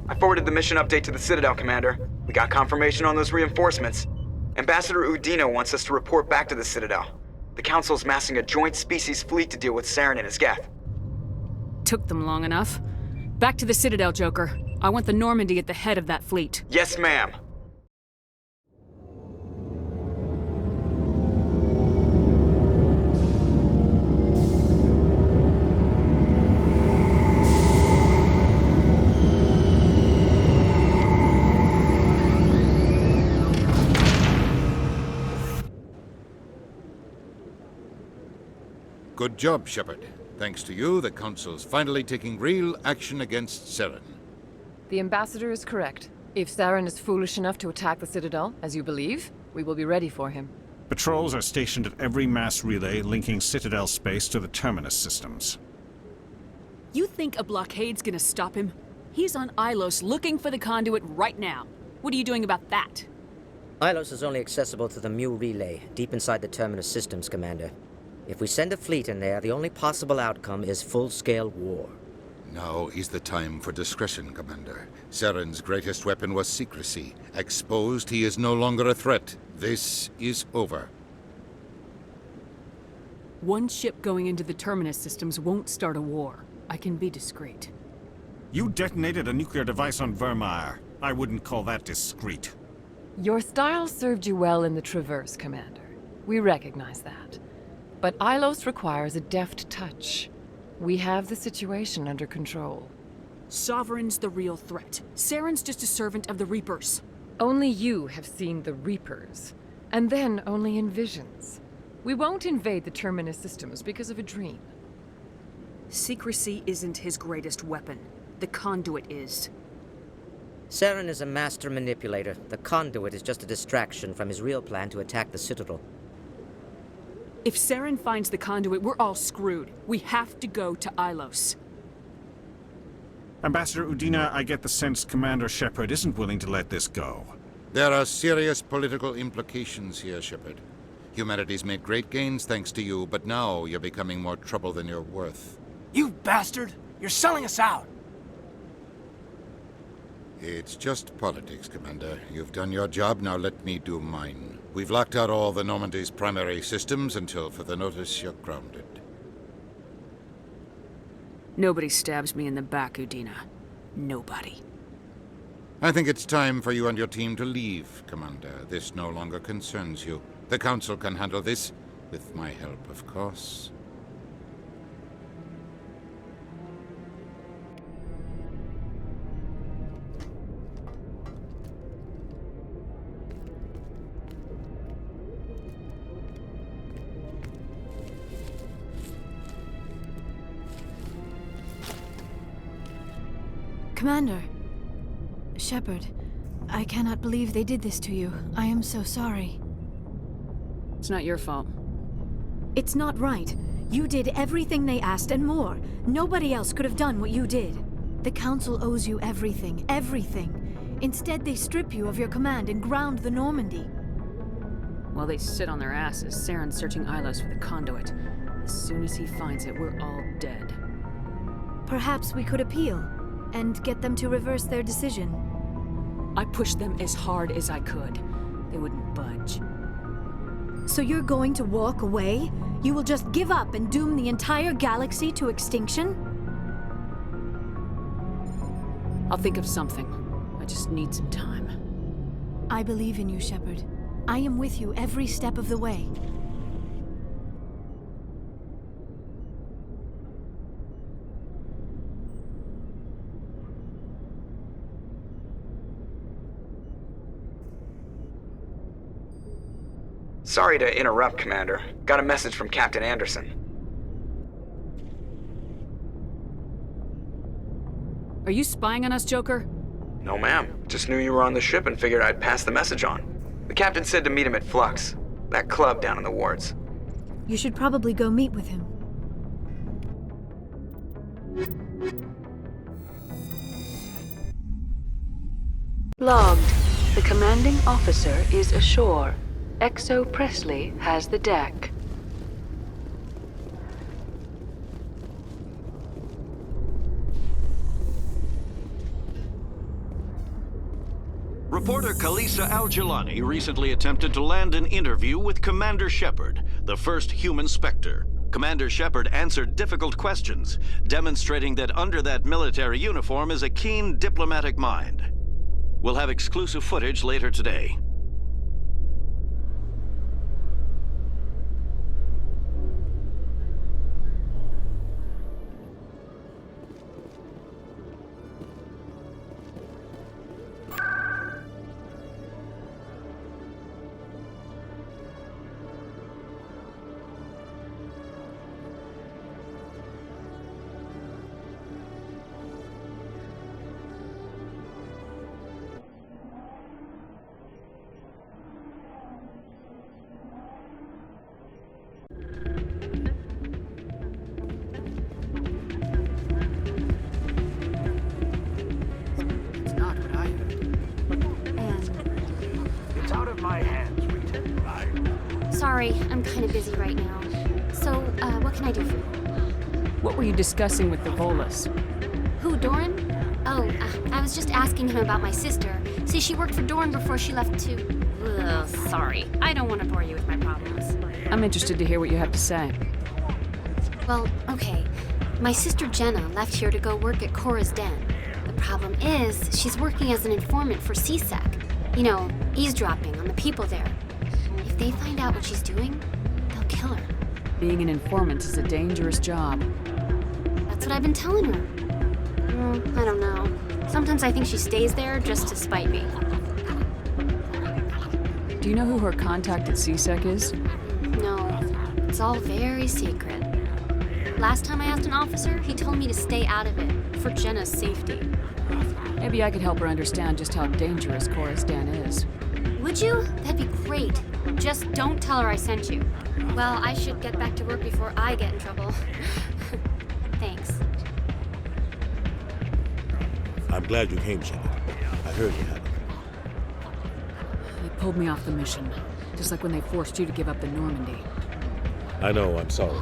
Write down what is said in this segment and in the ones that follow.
I forwarded the mission update to the Citadel, Commander. We got confirmation on those reinforcements. Ambassador Udina wants us to report back to the Citadel. The Council's massing a joint species fleet to deal with Saren and his Geth. Took them long enough. Back to the Citadel, Joker. I want the Normandy at the head of that fleet. Yes, ma'am. Good job, Shepard. Thanks to you, the Council's finally taking real action against Saren. The Ambassador is correct. If Saren is foolish enough to attack the Citadel, as you believe, we will be ready for him. Patrols are stationed at every mass relay linking Citadel space to the Terminus systems. You think a blockade's gonna stop him? He's on Ilos looking for the conduit right now. What are you doing about that? Ilos is only accessible to the Mu relay, deep inside the Terminus systems, Commander. If we send a fleet in there, the only possible outcome is full-scale war. Now is the time for discretion, Commander. Saren's greatest weapon was secrecy. Exposed, he is no longer a threat. This is over. One ship going into the Terminus systems won't start a war. I can be discreet. You detonated a nuclear device on Vermeer. I wouldn't call that discreet. Your style served you well in the Traverse, Commander. We recognize that. But Ilos requires a deft touch. We have the situation under control. Sovereign's the real threat. Saren's just a servant of the Reapers. Only you have seen the Reapers, and then only in visions. We won't invade the Terminus systems because of a dream. Secrecy isn't his greatest weapon. The conduit is. Saren is a master manipulator. The conduit is just a distraction from his real plan to attack the Citadel. If Saren finds the conduit, we're all screwed. We have to go to Ilos. Ambassador Udina, I get the sense Commander Shepard isn't willing to let this go. There are serious political implications here, Shepard. Humanity's made great gains thanks to you, but now you're becoming more trouble than you're worth. You bastard! You're selling us out! It's just politics, Commander. You've done your job, now let me do mine. We've locked out all the Normandy's primary systems until further notice you're grounded. Nobody stabs me in the back, Udina. Nobody. I think it's time for you and your team to leave, Commander. This no longer concerns you. The Council can handle this, with my help, of course. Commander. Shepard, I cannot believe they did this to you. I am so sorry. It's not your fault. It's not right. You did everything they asked and more. Nobody else could have done what you did. The Council owes you everything, everything. Instead, they strip you of your command and ground the Normandy. While they sit on their asses, Saren's searching Ilos for the conduit. As soon as he finds it, we're all dead. Perhaps we could appeal and get them to reverse their decision. I pushed them as hard as I could. They wouldn't budge. So you're going to walk away? You will just give up and doom the entire galaxy to extinction? I'll think of something. I just need some time. I believe in you, Shepard. I am with you every step of the way. Sorry to interrupt, Commander. Got a message from Captain Anderson. Are you spying on us, Joker? No, ma'am. Just knew you were on the ship and figured I'd pass the message on. The captain said to meet him at Flux, that club down in the wards. You should probably go meet with him. Logged. The commanding officer is ashore. Exo Presley has the deck. Reporter Kalisa Al-Jalani recently attempted to land an interview with Commander Shepard, the first human Spectre. Commander Shepard answered difficult questions, demonstrating that under that military uniform is a keen diplomatic mind. We'll have exclusive footage later today. It's not what I heard. It's out of my hands, Rita. Sorry, I'm kind of busy right now. So, what can I do for you? What were you discussing with the Volus? Who, Doran? Oh, I was just asking him about my sister. See, she worked for Doran before she left to... Ugh, sorry. I don't want to bore you with my problems. I'm interested to hear what you have to say. Well, okay. My sister Jenna left here to go work at Cora's Den. The problem is, she's working as an informant for CSEC. You know, eavesdropping on the people there. If they find out what she's doing, they'll kill her. Being an informant is a dangerous job. That's what I've been telling her. I don't know. Sometimes I think she stays there just to spite me. Do you know who her contact at CSEC is? No, it's all very secret. Last time I asked an officer, he told me to stay out of it, for Jenna's safety. Maybe I could help her understand just how dangerous Cora's Den is. Would you? That'd be great. Just don't tell her I sent you. Well, I should get back to work before I get in trouble. Thanks. I'm glad you came, Shepard. I heard you had it. They pulled me off the mission, just like when they forced you to give up the Normandy. I know, I'm sorry.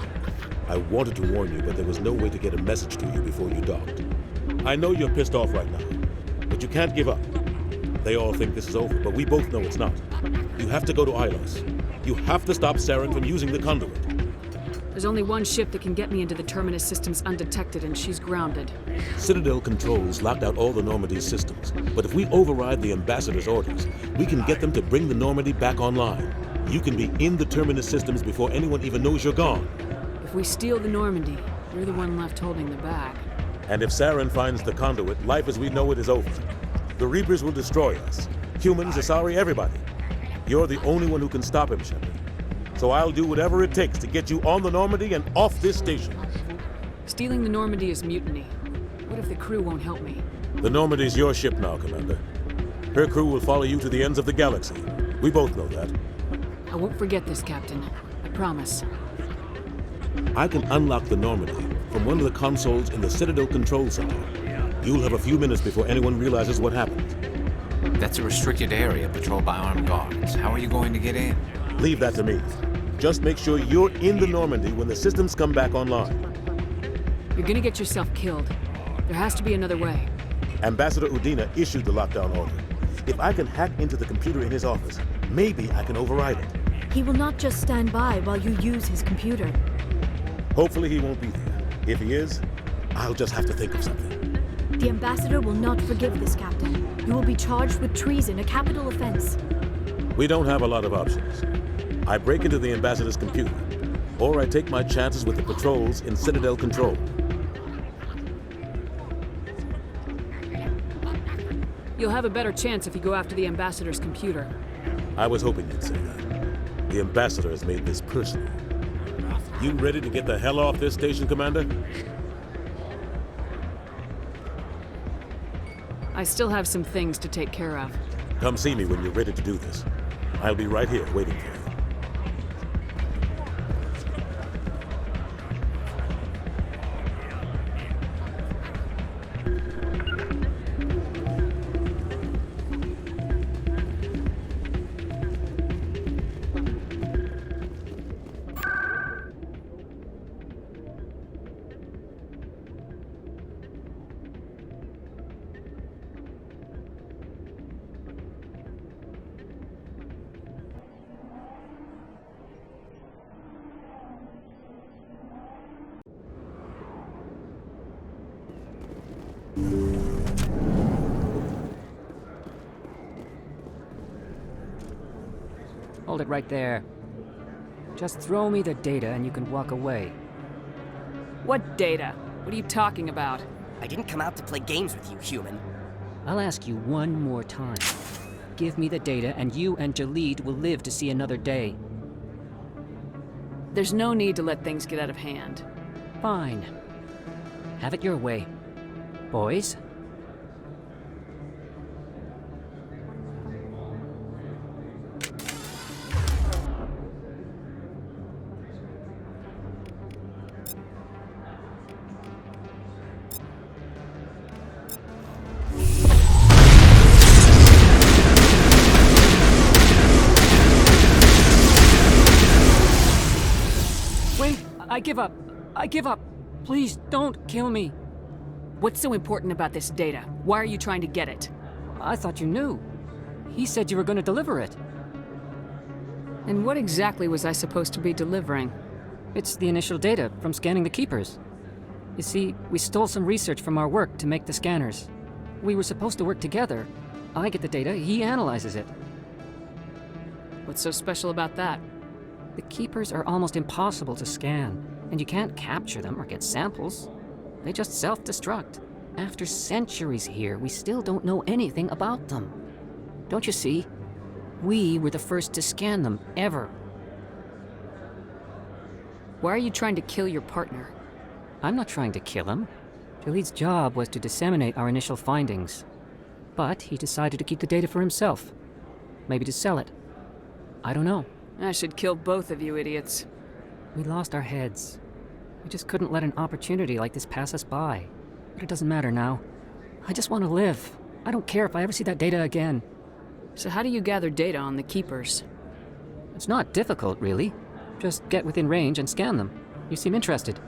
I wanted to warn you, but there was no way to get a message to you before you docked. I know you're pissed off right now, but you can't give up. They all think this is over, but we both know it's not. You have to go to Ilos. You have to stop Saren from using the conduit. There's only one ship that can get me into the Terminus systems undetected, and she's grounded. Citadel controls locked out all the Normandy's systems, but if we override the Ambassador's orders, we can get them to bring the Normandy back online. You can be in the Terminus systems before anyone even knows you're gone. If we steal the Normandy, you're the one left holding the bag. And if Saren finds the conduit, life as we know it is over. The Reapers will destroy us. Humans, Asari, everybody. You're the only one who can stop him, Shepard. So I'll do whatever it takes to get you on the Normandy and off this station. Stealing the Normandy is mutiny. What if the crew won't help me? The Normandy's your ship now, Commander. Her crew will follow you to the ends of the galaxy. We both know that. I won't forget this, Captain. I promise. I can unlock the Normandy from one of the consoles in the Citadel Control Center. You'll have a few minutes before anyone realizes what happened. That's a restricted area patrolled by armed guards. How are you going to get in? Leave that to me. Just make sure you're in the Normandy when the systems come back online. You're gonna get yourself killed. There has to be another way. Ambassador Udina issued the lockdown order. If I can hack into the computer in his office, maybe I can override it. He will not just stand by while you use his computer. Hopefully he won't be there. If he is, I'll just have to think of something. The Ambassador will not forgive this, Captain. You will be charged with treason, a capital offense. We don't have a lot of options. I break into the Ambassador's computer, or I take my chances with the patrols in Citadel Control. You'll have a better chance if you go after the Ambassador's computer. I was hoping you'd say that. The Ambassador has made this personal. You ready to get the hell off this station, Commander? I still have some things to take care of. Come see me when you're ready to do this. I'll be right here waiting for you. hold it right there. Just throw me the data and you can walk away. What data? What are you talking about? I didn't come out to play games with you, human. I'll ask you one more time. Give me the data and you and Jalid will live to see another day. There's no need to let things get out of hand. Fine. Have it your way. Boys? I give up. I give up. Please don't kill me. What's so important about this data? Why are you trying to get it? I thought you knew. He said you were going to deliver it. And what exactly was I supposed to be delivering? It's the initial data from scanning the Keepers. You see, we stole some research from our work to make the scanners. We were supposed to work together. I get the data, he analyzes it. What's so special about that? The Keepers are almost impossible to scan, and you can't capture them or get samples. They just self-destruct. After centuries here, we still don't know anything about them. Don't you see? We were the first to scan them, ever. Why are you trying to kill your partner? I'm not trying to kill him. Jalid's job was to disseminate our initial findings. But he decided to keep the data for himself. Maybe to sell it. I don't know. I should kill both of you idiots. We lost our heads. We just couldn't let an opportunity like this pass us by. But it doesn't matter now. I just want to live. I don't care if I ever see that data again. So how do you gather data on the Keepers? It's not difficult, really. Just get within range and scan them. You seem interested.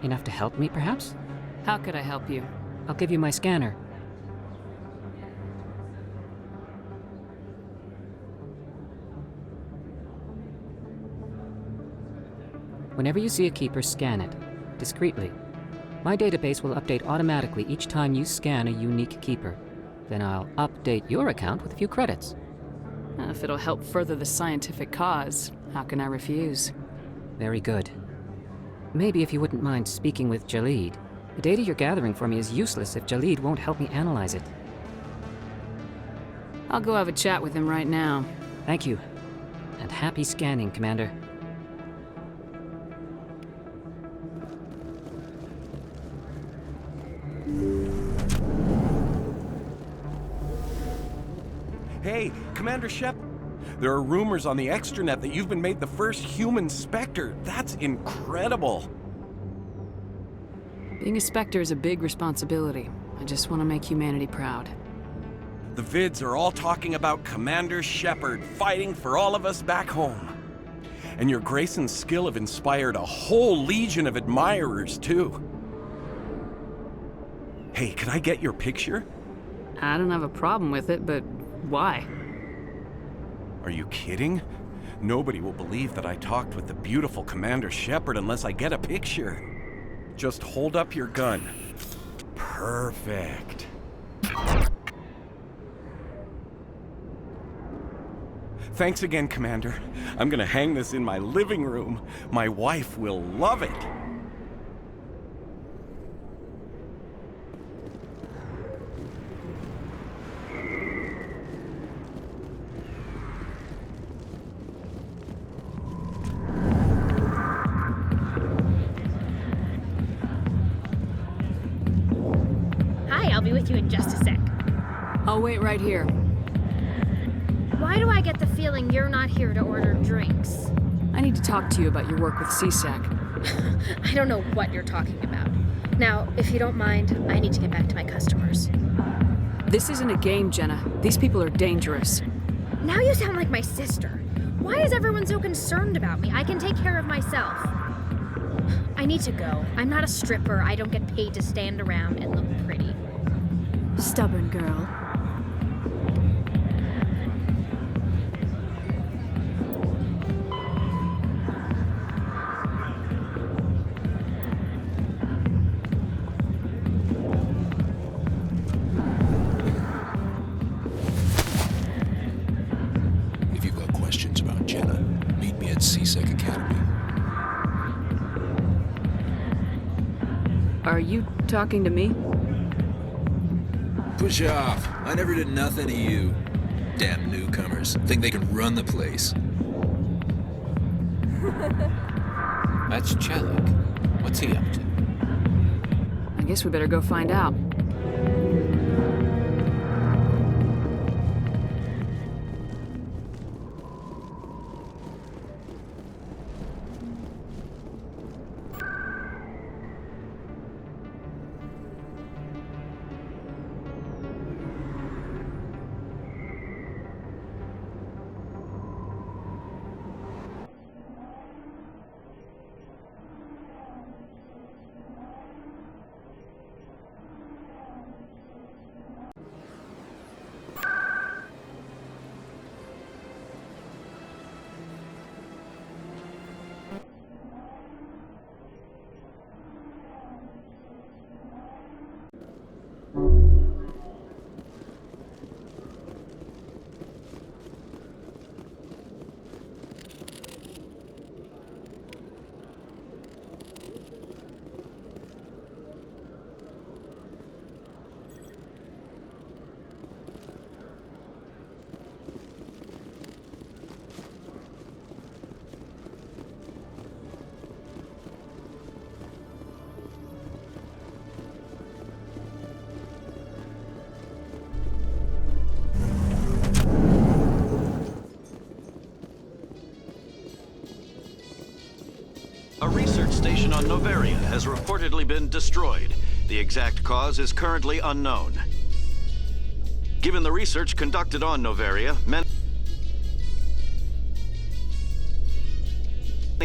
Enough to help me, perhaps? How could I help you? I'll give you my scanner. Whenever you see a Keeper, scan it. Discreetly. My database will update automatically each time you scan a unique Keeper. Then I'll update your account with a few credits. If it'll help further the scientific cause, how can I refuse? Very good. Maybe if you wouldn't mind speaking with Jalid. The data you're gathering for me is useless if Jalid won't help me analyze it. I'll go have a chat with him right now. Thank you. And happy scanning, Commander. Hey, Commander Shep, there are rumors on the extranet that you've been made the first human Spectre. That's incredible. Being a Spectre is a big responsibility. I just want to make humanity proud. The vids are all talking about Commander Shepard fighting for all of us back home. And your grace and skill have inspired a whole legion of admirers, too. Hey, can I get your picture? I don't have a problem with it, but why? Are you kidding? Nobody will believe that I talked with the beautiful Commander Shepard unless I get a picture. Just hold up your gun. Perfect. Thanks again, Commander. I'm gonna hang this in my living room. My wife will love it. I'll be with you in just a sec. I'll wait right here. Why do I get the feeling you're not here to order drinks? I need to talk to you about your work with CSAC. I don't know what you're talking about. Now, if you don't mind, I need to get back to my customers. This isn't a game, Jenna. These people are dangerous. Now you sound like my sister. Why is everyone so concerned about me? I can take care of myself. I need to go. I'm not a stripper. I don't get paid to stand around and look pretty. Stubborn girl. If you've got questions, Are you talking to me? Push off. I never did nothing to you. Damn newcomers. Think they can run the place. That's Chelik. What's he up to? I guess we better go find out. A research station on Noveria has reportedly been destroyed. The exact cause is currently unknown. Given the research conducted on Noveria, many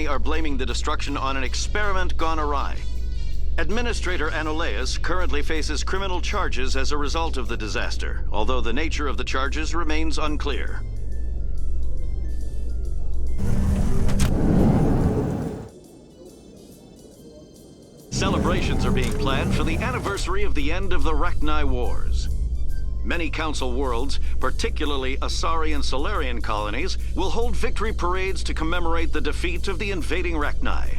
are blaming the destruction on an experiment gone awry. Administrator Anoleus currently faces criminal charges as a result of the disaster, although the nature of the charges remains unclear. Celebrations are being planned for the anniversary of the end of the Rachni Wars. Many Council worlds, particularly Asari and Solarian colonies, will hold victory parades to commemorate the defeat of the invading Rachni.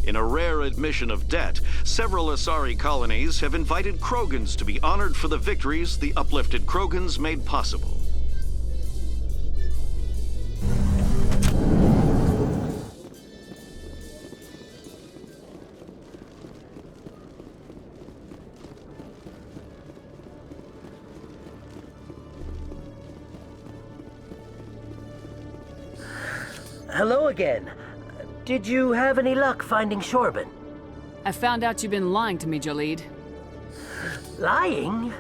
In a rare admission of debt, several Asari colonies have invited Krogans to be honored for the victories the uplifted Krogans made possible. Hello again. Did you have any luck finding Shorban? I found out you've been lying to me, Jalid. Lying?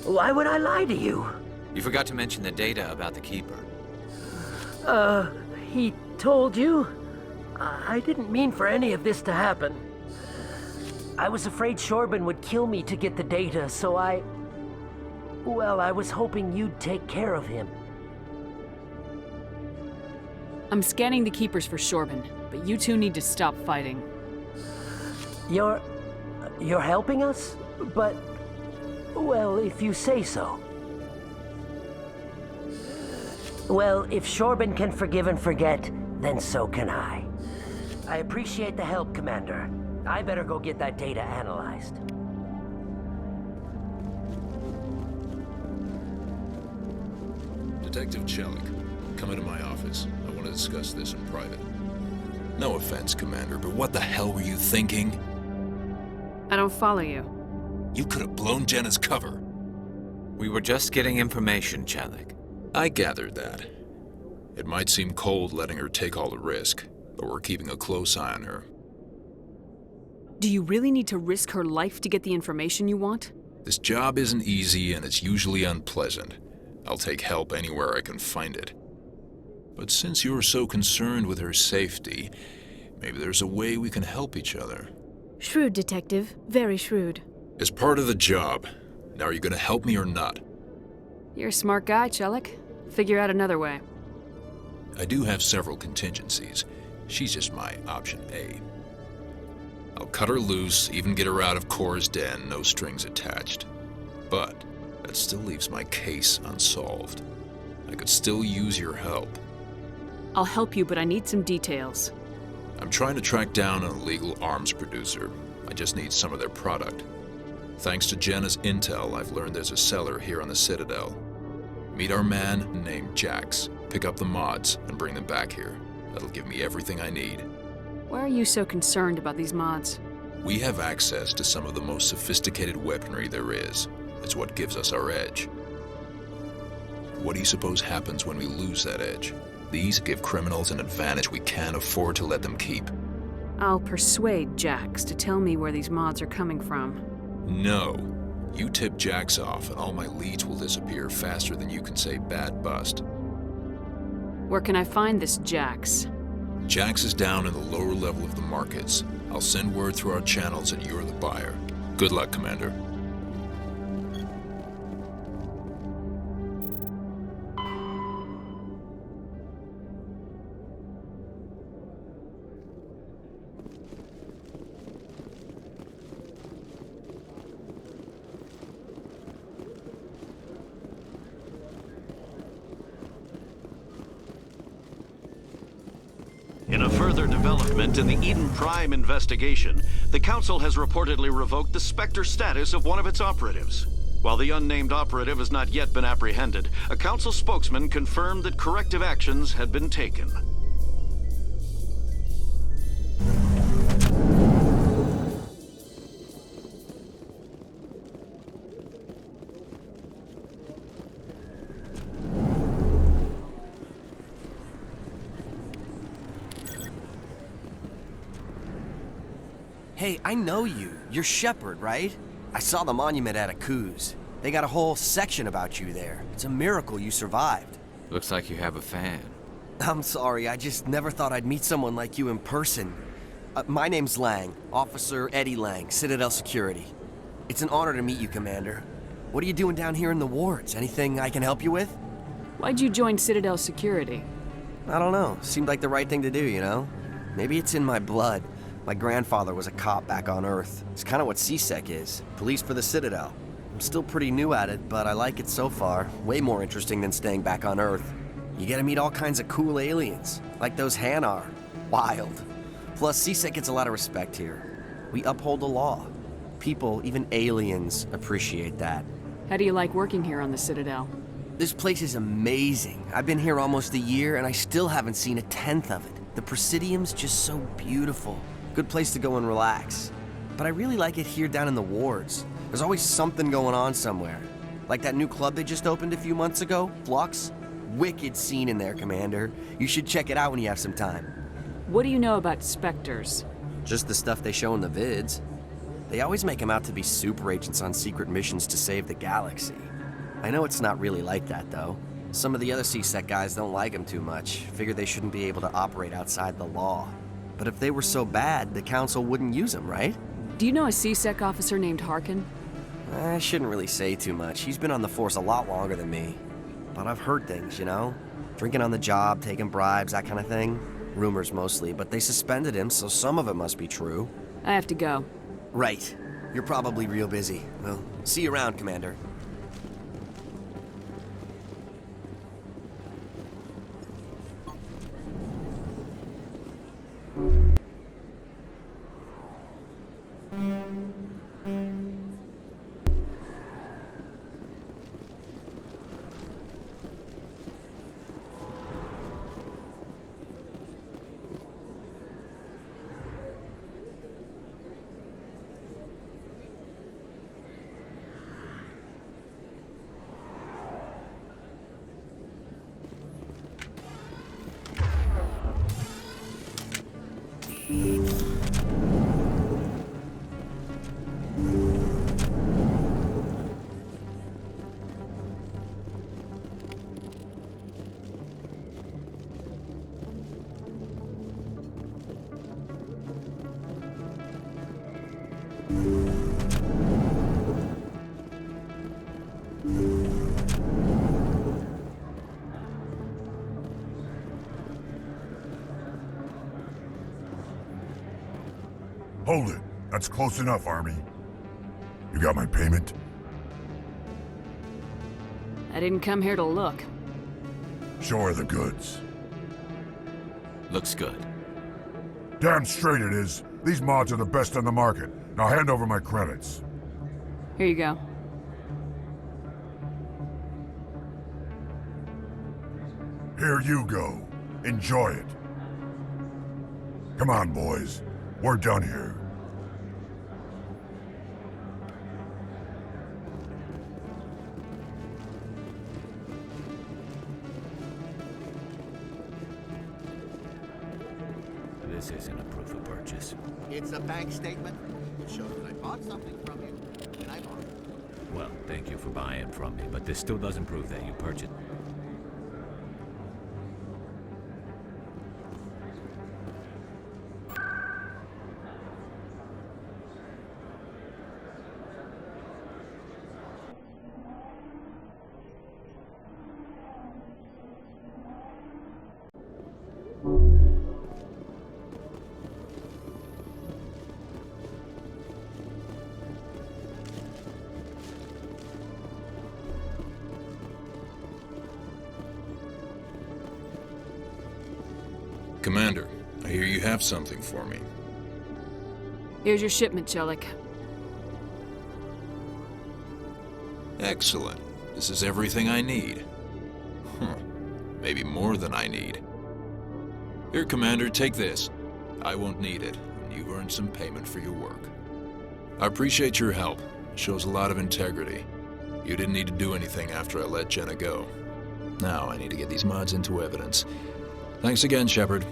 Why would I lie to you? You forgot to mention the data about the Keeper. He told you? I didn't mean for any of this to happen. I was afraid Shorban would kill me to get the data, so I was hoping you'd take care of him. I'm scanning the Keepers for Shorban, but you two need to stop fighting. You're helping us? But, well, if you say so. Well, if Shorban can forgive and forget, then so can I. I appreciate the help, Commander. I better go get that data analyzed. Detective Chelik, come into my office. I want to discuss this in private. No offense, Commander, but what the hell were you thinking? I don't follow you. You could have blown Jenna's cover. We were just getting information, Chelik. I gathered that. It might seem cold letting her take all the risk, but we're keeping a close eye on her. Do you really need to risk her life to get the information you want? This job isn't easy and it's usually unpleasant. I'll take help anywhere I can find it. But since you're so concerned with her safety, maybe there's a way we can help each other. Shrewd, Detective. Very shrewd. It's part of the job. Now, are you gonna help me or not? You're a smart guy, Chelik. Figure out another way. I do have several contingencies. She's just my option A. I'll cut her loose, even get her out of Cora's den, no strings attached. But that still leaves my case unsolved. I could still use your help. I'll help you, but I need some details. I'm trying to track down an illegal arms producer. I just need some of their product. Thanks to Jenna's intel, I've learned there's a seller here on the Citadel. Meet our man named Jax. Pick up the mods and bring them back here. That'll give me everything I need. Why are you so concerned about these mods? We have access to some of the most sophisticated weaponry there is. It's what gives us our edge. What do you suppose happens when we lose that edge? These give criminals an advantage we can't afford to let them keep. I'll persuade Jax to tell me where these mods are coming from. No. You tip Jax off and all my leads will disappear faster than you can say bad bust. Where can I find this Jax? Jax is down in the lower level of the markets. I'll send word through our channels that you're the buyer. Good luck, Commander. In a further development in the Eden Prime investigation, the Council has reportedly revoked the Spectre status of one of its operatives. While the unnamed operative has not yet been apprehended, a Council spokesman confirmed that corrective actions had been taken. Hey, I know you. You're Shepard, right? I saw the monument at Akuz. They got a whole section about you there. It's a miracle you survived. Looks like you have a fan. I'm sorry, I just never thought I'd meet someone like you in person. My name's Lang, Officer Eddie Lang, Citadel Security. It's an honor to meet you, Commander. What are you doing down here in the wards? Anything I can help you with? Why'd you join Citadel Security? I don't know. Seemed like the right thing to do, you know? Maybe it's in my blood. My grandfather was a cop back on Earth. It's kind of what CSEC is. Police for the Citadel. I'm still pretty new at it, but I like it so far. Way more interesting than staying back on Earth. You get to meet all kinds of cool aliens, like those Hanar. Wild. Plus, CSEC gets a lot of respect here. We uphold the law. People, even aliens, appreciate that. How do you like working here on the Citadel? This place is amazing. I've been here almost a year, and I still haven't seen a tenth of it. The Presidium's just so beautiful. Good place to go and relax. But I really like it here down in the wards. There's always something going on somewhere. Like that new club they just opened a few months ago, Flux. Wicked scene in there, Commander. You should check it out when you have some time. What do you know about Spectres? Just the stuff they show in the vids. They always make them out to be super agents on secret missions to save the galaxy. I know it's not really like that, though. Some of the other CSEC guys don't like them too much. Figure they shouldn't be able to operate outside the law. But if they were so bad, the Council wouldn't use them, right? Do you know a CSEC officer named Harkin? I shouldn't really say too much. He's been on the force a lot longer than me. But I've heard things, you know? Drinking on the job, taking bribes, that kind of thing. Rumors mostly, but they suspended him, so some of it must be true. I have to go. Right. You're probably real busy. Well, see you around, Commander. Hold it. That's close enough, Army. You got my payment? I didn't come here to look. Show her the goods. Looks good. Damn straight it is. These mods are the best on the market. Now hand over my credits. Here you go. Here you go. Enjoy it. Come on, boys. We're done here. This isn't a proof of purchase. It's a bank statement. It shows that I bought something from you, and I bought it. Well, thank you for buying from me, but this still doesn't prove that you purchased. Commander, I hear you have something for me. Here's your shipment, Jellic. Excellent. This is everything I need. Maybe more than I need. Here, Commander, take this. I won't need it, and you've earned some payment for your work. I appreciate your help. It shows a lot of integrity. You didn't need to do anything after I let Jenna go. Now I need to get these mods into evidence. Thanks again, Shepard.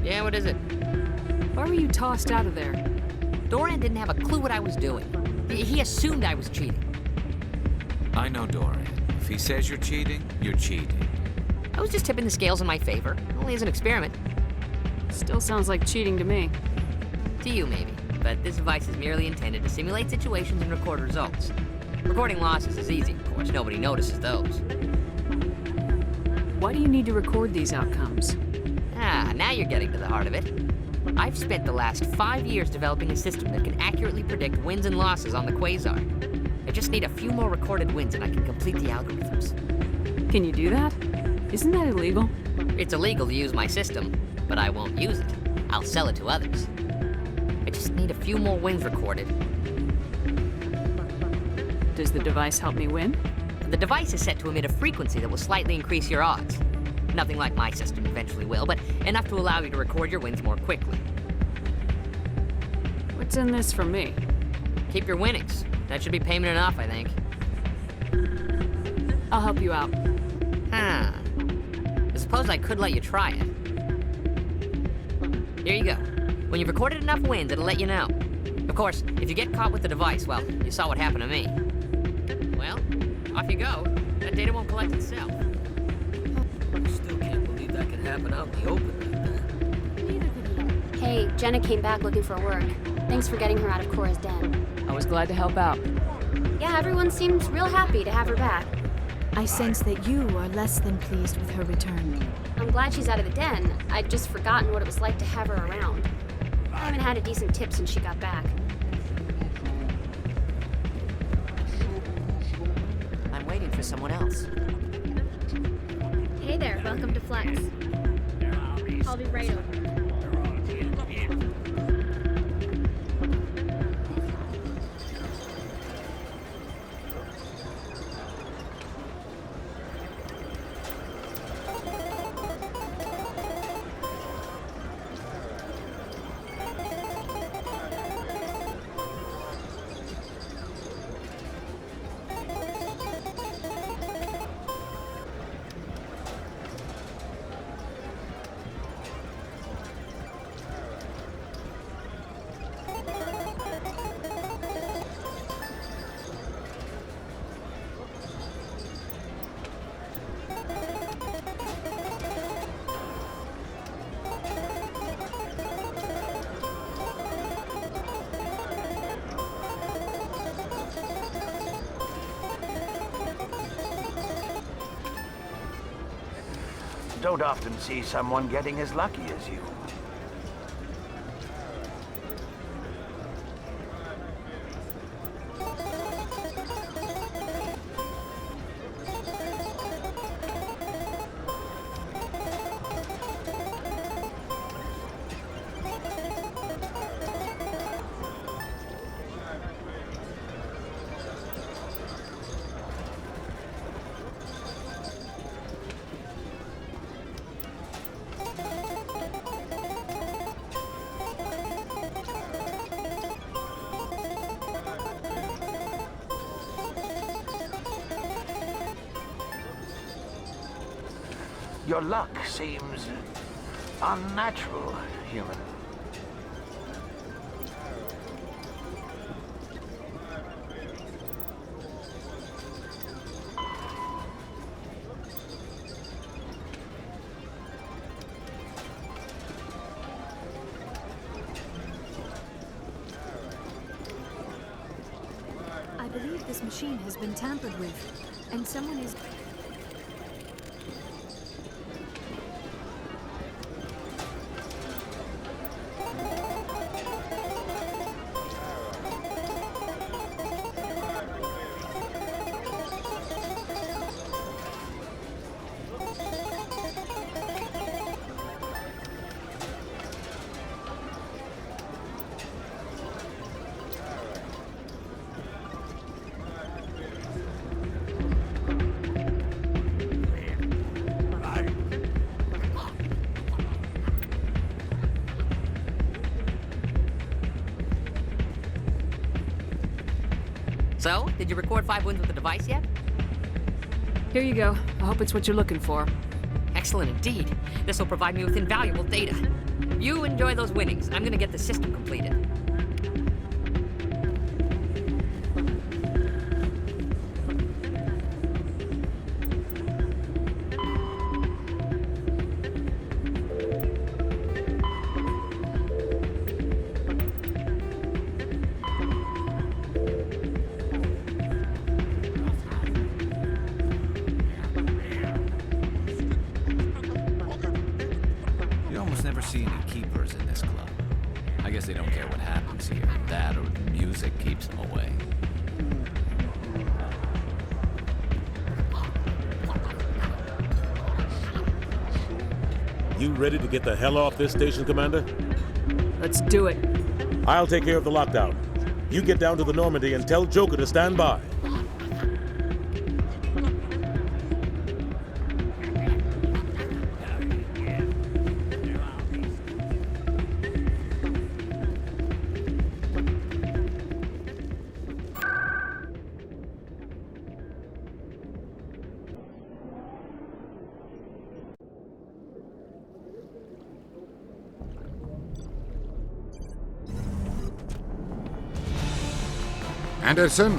Yeah, what is it? Why were you tossed out of there? Doran didn't have a clue what I was doing. He assumed I was cheating. I know Doran. If he says you're cheating, you're cheating. I was just tipping the scales in my favor, only as an experiment. Still sounds like cheating to me. To you, maybe. But this device is merely intended to simulate situations and record results. Recording losses is easy, of course. Nobody notices those. Why do you need to record these outcomes? Ah, now you're getting to the heart of it. I've spent the last 5 years developing a system that can accurately predict wins and losses on the Quasar. I just need a few more recorded wins and I can complete the algorithms. Can you do that? Isn't that illegal? It's illegal to use my system, but I won't use it. I'll sell it to others. I just need a few more wins recorded. Does the device help me win? The device is set to emit a frequency that will slightly increase your odds. Nothing like my system eventually will, but enough to allow you to record your wins more quickly. What's in this for me? Keep your winnings. That should be payment enough, I think. I'll help you out. Huh. I suppose I could let you try it. Here you go. When you've recorded enough wins, it'll let you know. Of course, if you get caught with the device, well, you saw what happened to me. Well, off you go. That data won't collect itself. Still can't believe that could happen out in the open like that. Hey, Jenna came back looking for work. Thanks for getting her out of Cora's den. I was glad to help out. Yeah, everyone seems real happy to have her back. I sense that you are less than pleased with her return. I'm glad she's out of the den. I'd just forgotten what it was like to have her around. I haven't had a decent tip since she got back. I'm waiting for someone else. Hey there, welcome to Flex. I'll be right over. Don't often see someone getting as lucky as you. Your luck seems unnatural, human. I believe this machine has been tampered with, and someone is... So, did you record 5 wins with the device yet? Here you go. I hope it's what you're looking for. Excellent indeed. This will provide me with invaluable data. You enjoy those winnings. I'm gonna get the system completed. See any keepers in this club. I guess they don't care what happens here. That or the music keeps them away. You ready to get the hell off this station, Commander? Let's do it. I'll take care of the lockdown. You get down to the Normandy and tell Joker to stand by. Anderson,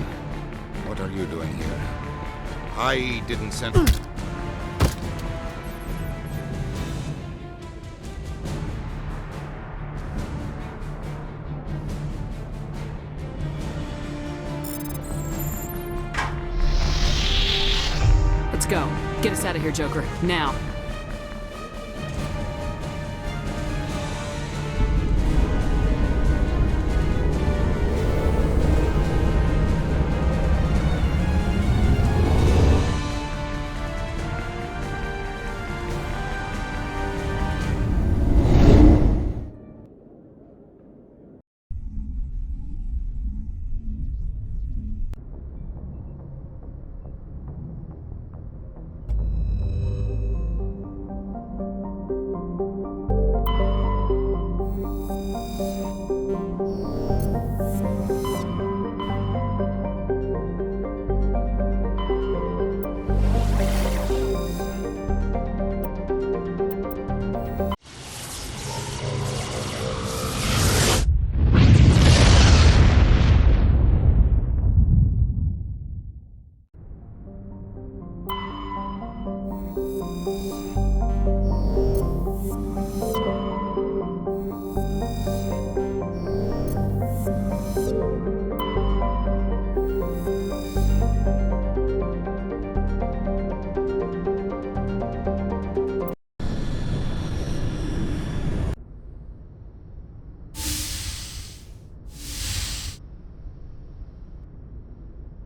what are you doing here? I didn't send... Let's go. Get us out of here, Joker. Now.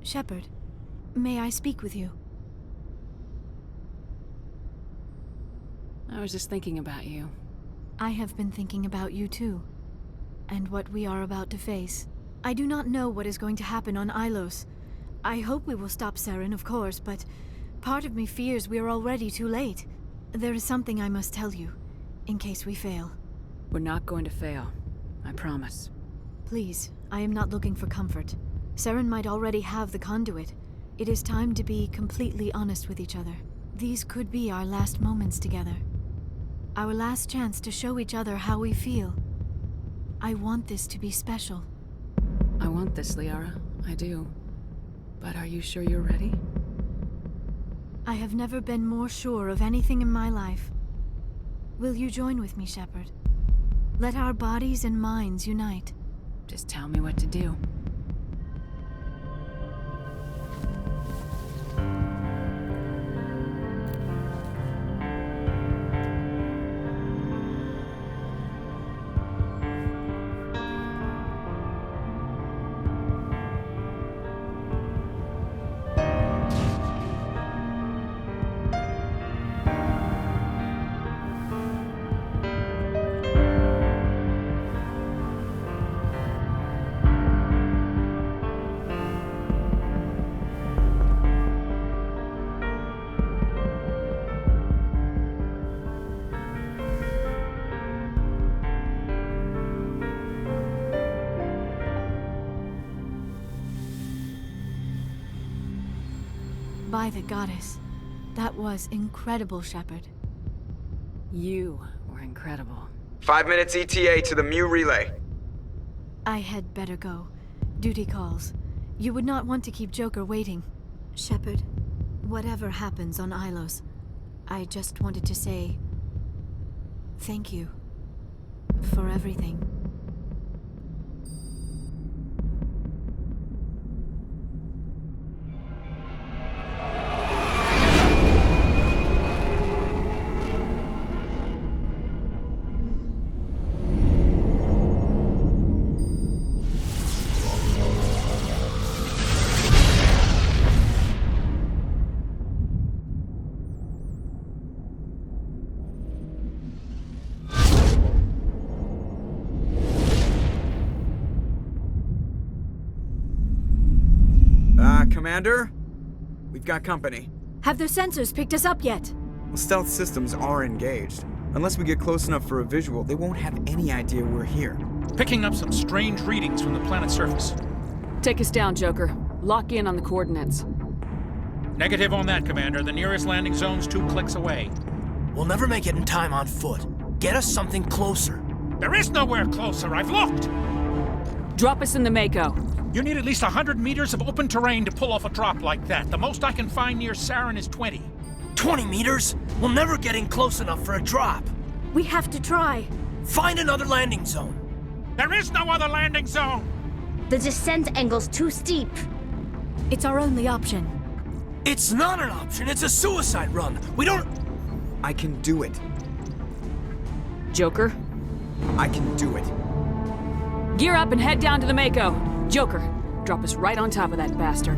Shepard, may I speak with you? I was just thinking about you. I have been thinking about you too, and what we are about to face. I do not know what is going to happen on Ilos. I hope we will stop Saren, of course, but part of me fears we are already too late. There is something I must tell you, in case we fail. We're not going to fail. I promise. Please, I am not looking for comfort. Saren might already have the conduit. It is time to be completely honest with each other. These could be our last moments together. Our last chance to show each other how we feel. I want this to be special. I want this, Liara. I do. But are you sure you're ready? I have never been more sure of anything in my life. Will you join with me, Shepard? Let our bodies and minds unite. Just tell me what to do. By the goddess. That was incredible, Shepard. You were incredible. 5 minutes ETA to the Mu relay. I had better go. Duty calls. You would not want to keep Joker waiting. Shepard, whatever happens on Ilos, I just wanted to say thank you for everything. Commander? We've got company. Have their sensors picked us up yet? Well, stealth systems are engaged. Unless we get close enough for a visual, they won't have any idea we're here. Picking up some strange readings from the planet's surface. Take us down, Joker. Lock in on the coordinates. Negative on that, Commander. The nearest landing zone's 2 clicks away. We'll never make it in time on foot. Get us something closer. There is nowhere closer. I've looked. Drop us in the Mako. You need at least 100 meters of open terrain to pull off a drop like that. The most I can find near Saren is 20. 20 meters? We'll never get in close enough for a drop. We have to try. Find another landing zone. There is no other landing zone! The descent angle's too steep. It's our only option. It's not an option. It's a suicide run. We don't... I can do it. Joker? I can do it. Gear up and head down to the Mako. Joker, drop us right on top of that bastard.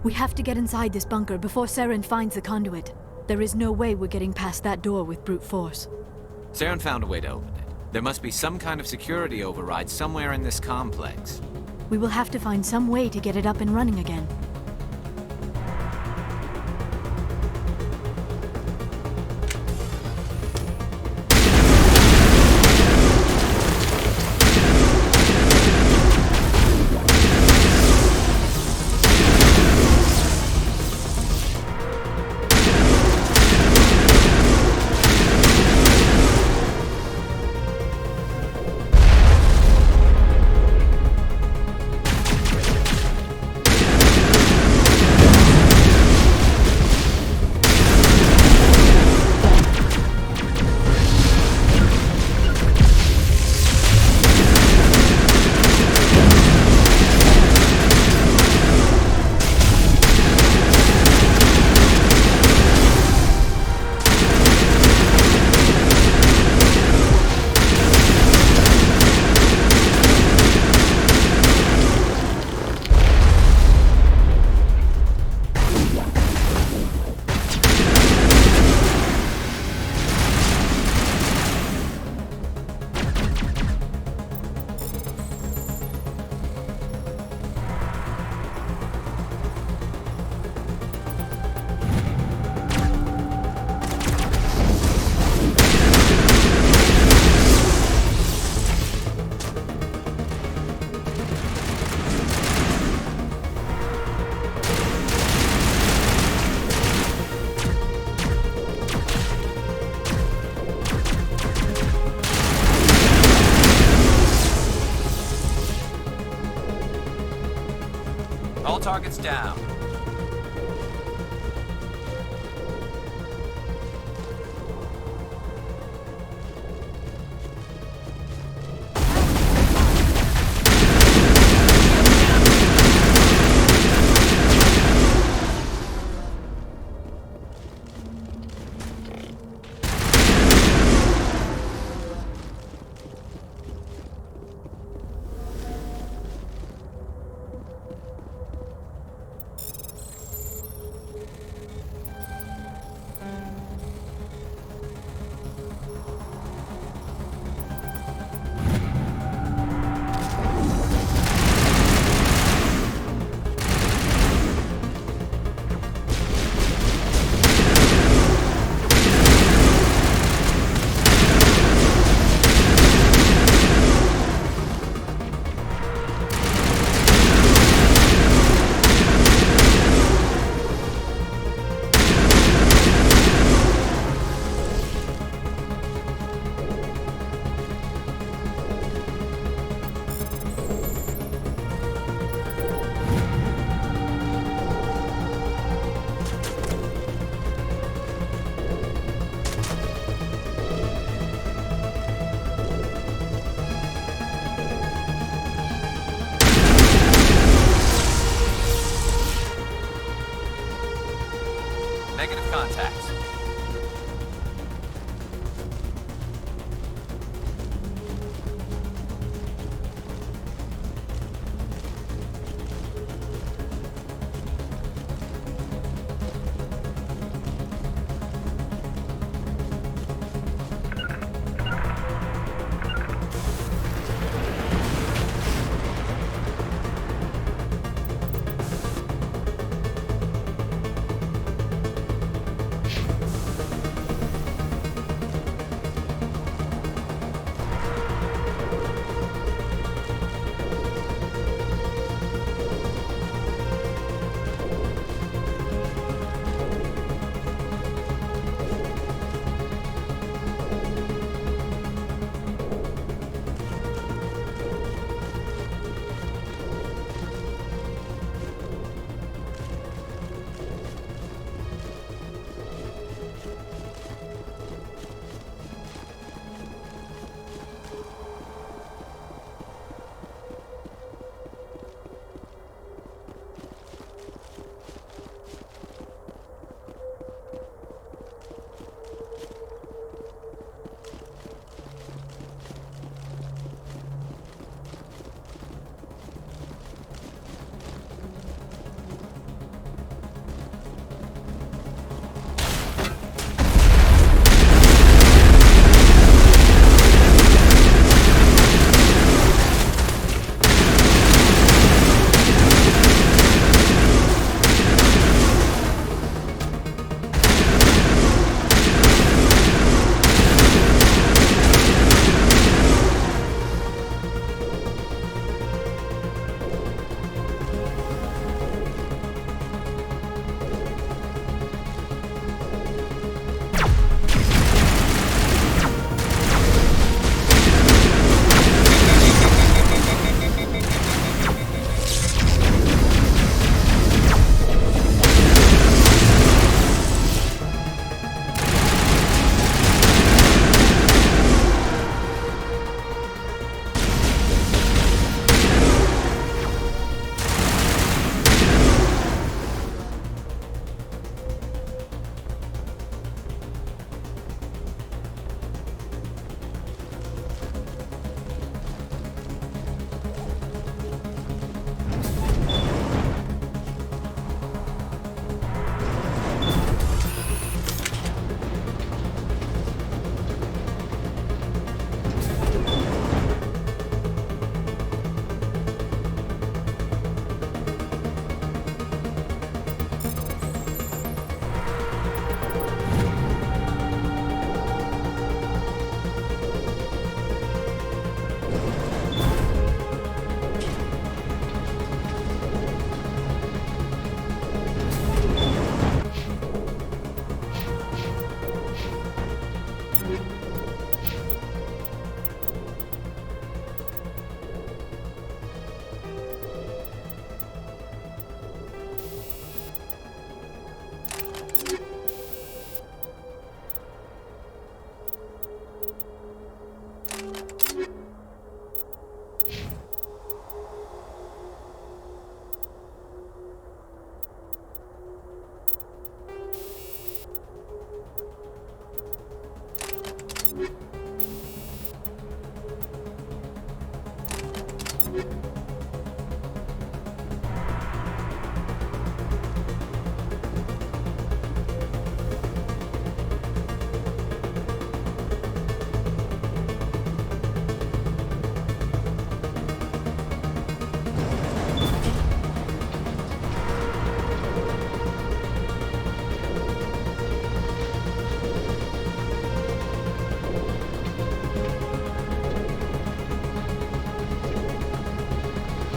We have to get inside this bunker before Saren finds the conduit. There is no way we're getting past that door with brute force. Saren found a way to open it. There must be some kind of security override somewhere in this complex. We will have to find some way to get it up and running again. All targets down.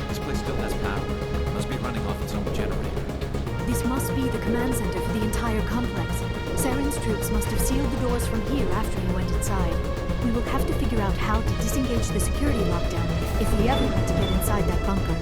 This place still has power. Must be running off its own generator. This must be the command center for the entire complex. Saren's troops must have sealed the doors from here after he went inside. We will have to figure out how to disengage the security lockdown if we ever want to get inside that bunker.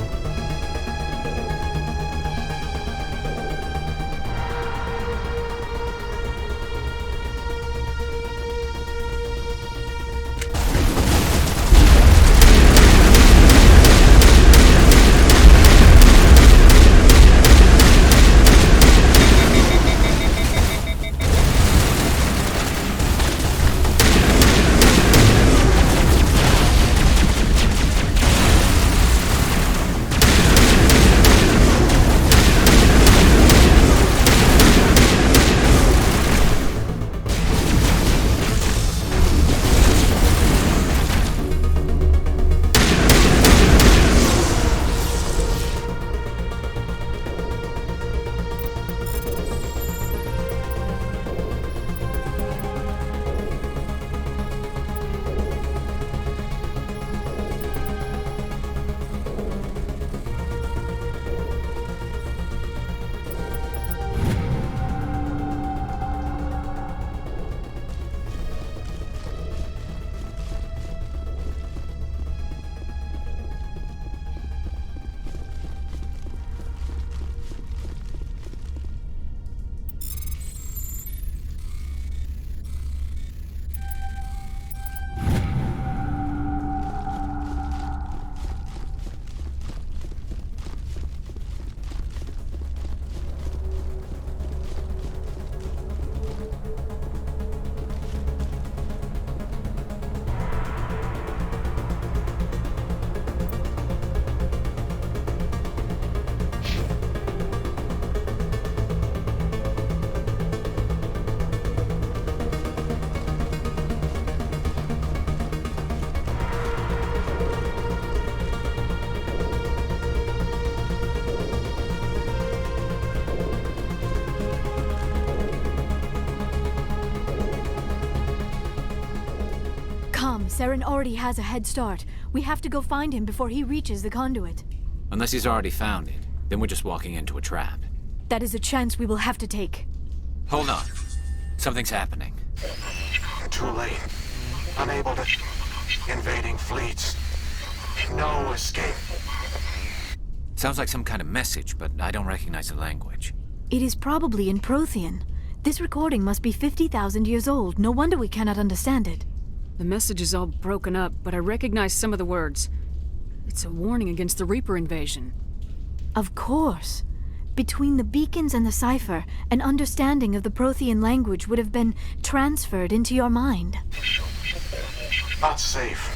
Saren already has a head start. We have to go find him before he reaches the conduit. Unless he's already found it, then we're just walking into a trap. That is a chance we will have to take. Hold on. Something's happening. Too late. Unable to... Invading fleets. No escape. Sounds like some kind of message, but I don't recognize the language. It is probably in Prothean. This recording must be 50,000 years old. No wonder we cannot understand it. The message is all broken up, but I recognize some of the words. It's a warning against the Reaper invasion. Of course. Between the beacons and the cipher, an understanding of the Prothean language would have been transferred into your mind. Not safe.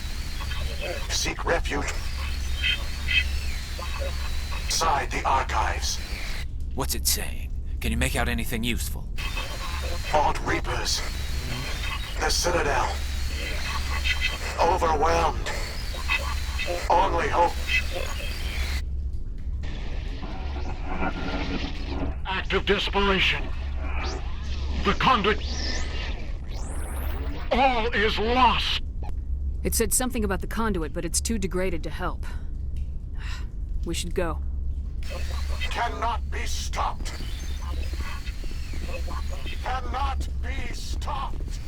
Seek refuge inside the archives. What's it saying? Can you make out anything useful? Fought Reapers. The Citadel. Overwhelmed. Only hope. Act of desperation. The conduit. All is lost. It said something about the conduit, but it's too degraded to help. We should go. Cannot be stopped. Cannot be stopped.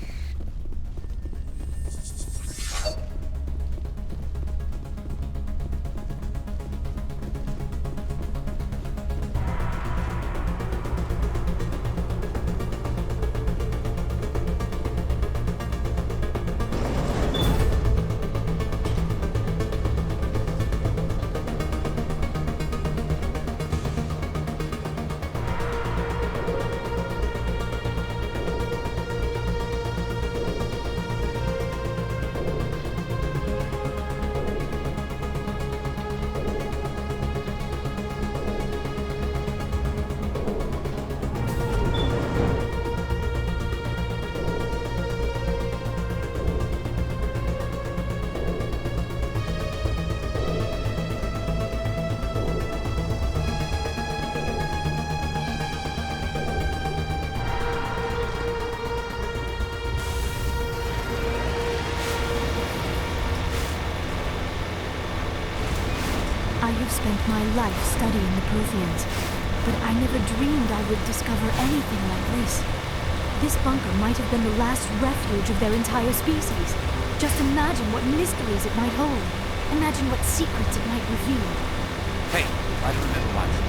have spent my life studying the Protheans, but I never dreamed I would discover anything like this. This bunker might have been the last refuge of their entire species. Just imagine what mysteries it might hold. Imagine what secrets it might reveal. Hey, I remember watching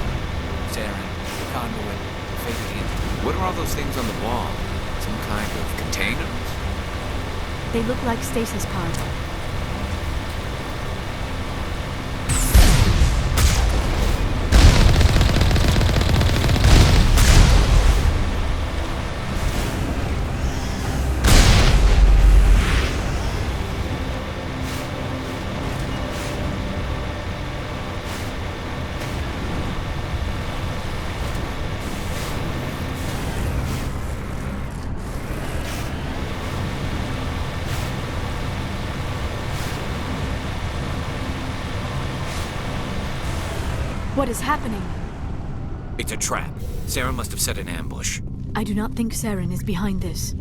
Saren, the conduit, the faded ink. What are all those things on the wall? Some kind of containers? They look like stasis pods. What is happening? It's a trap. Sarah must have set an ambush. I do not think Saren is behind this.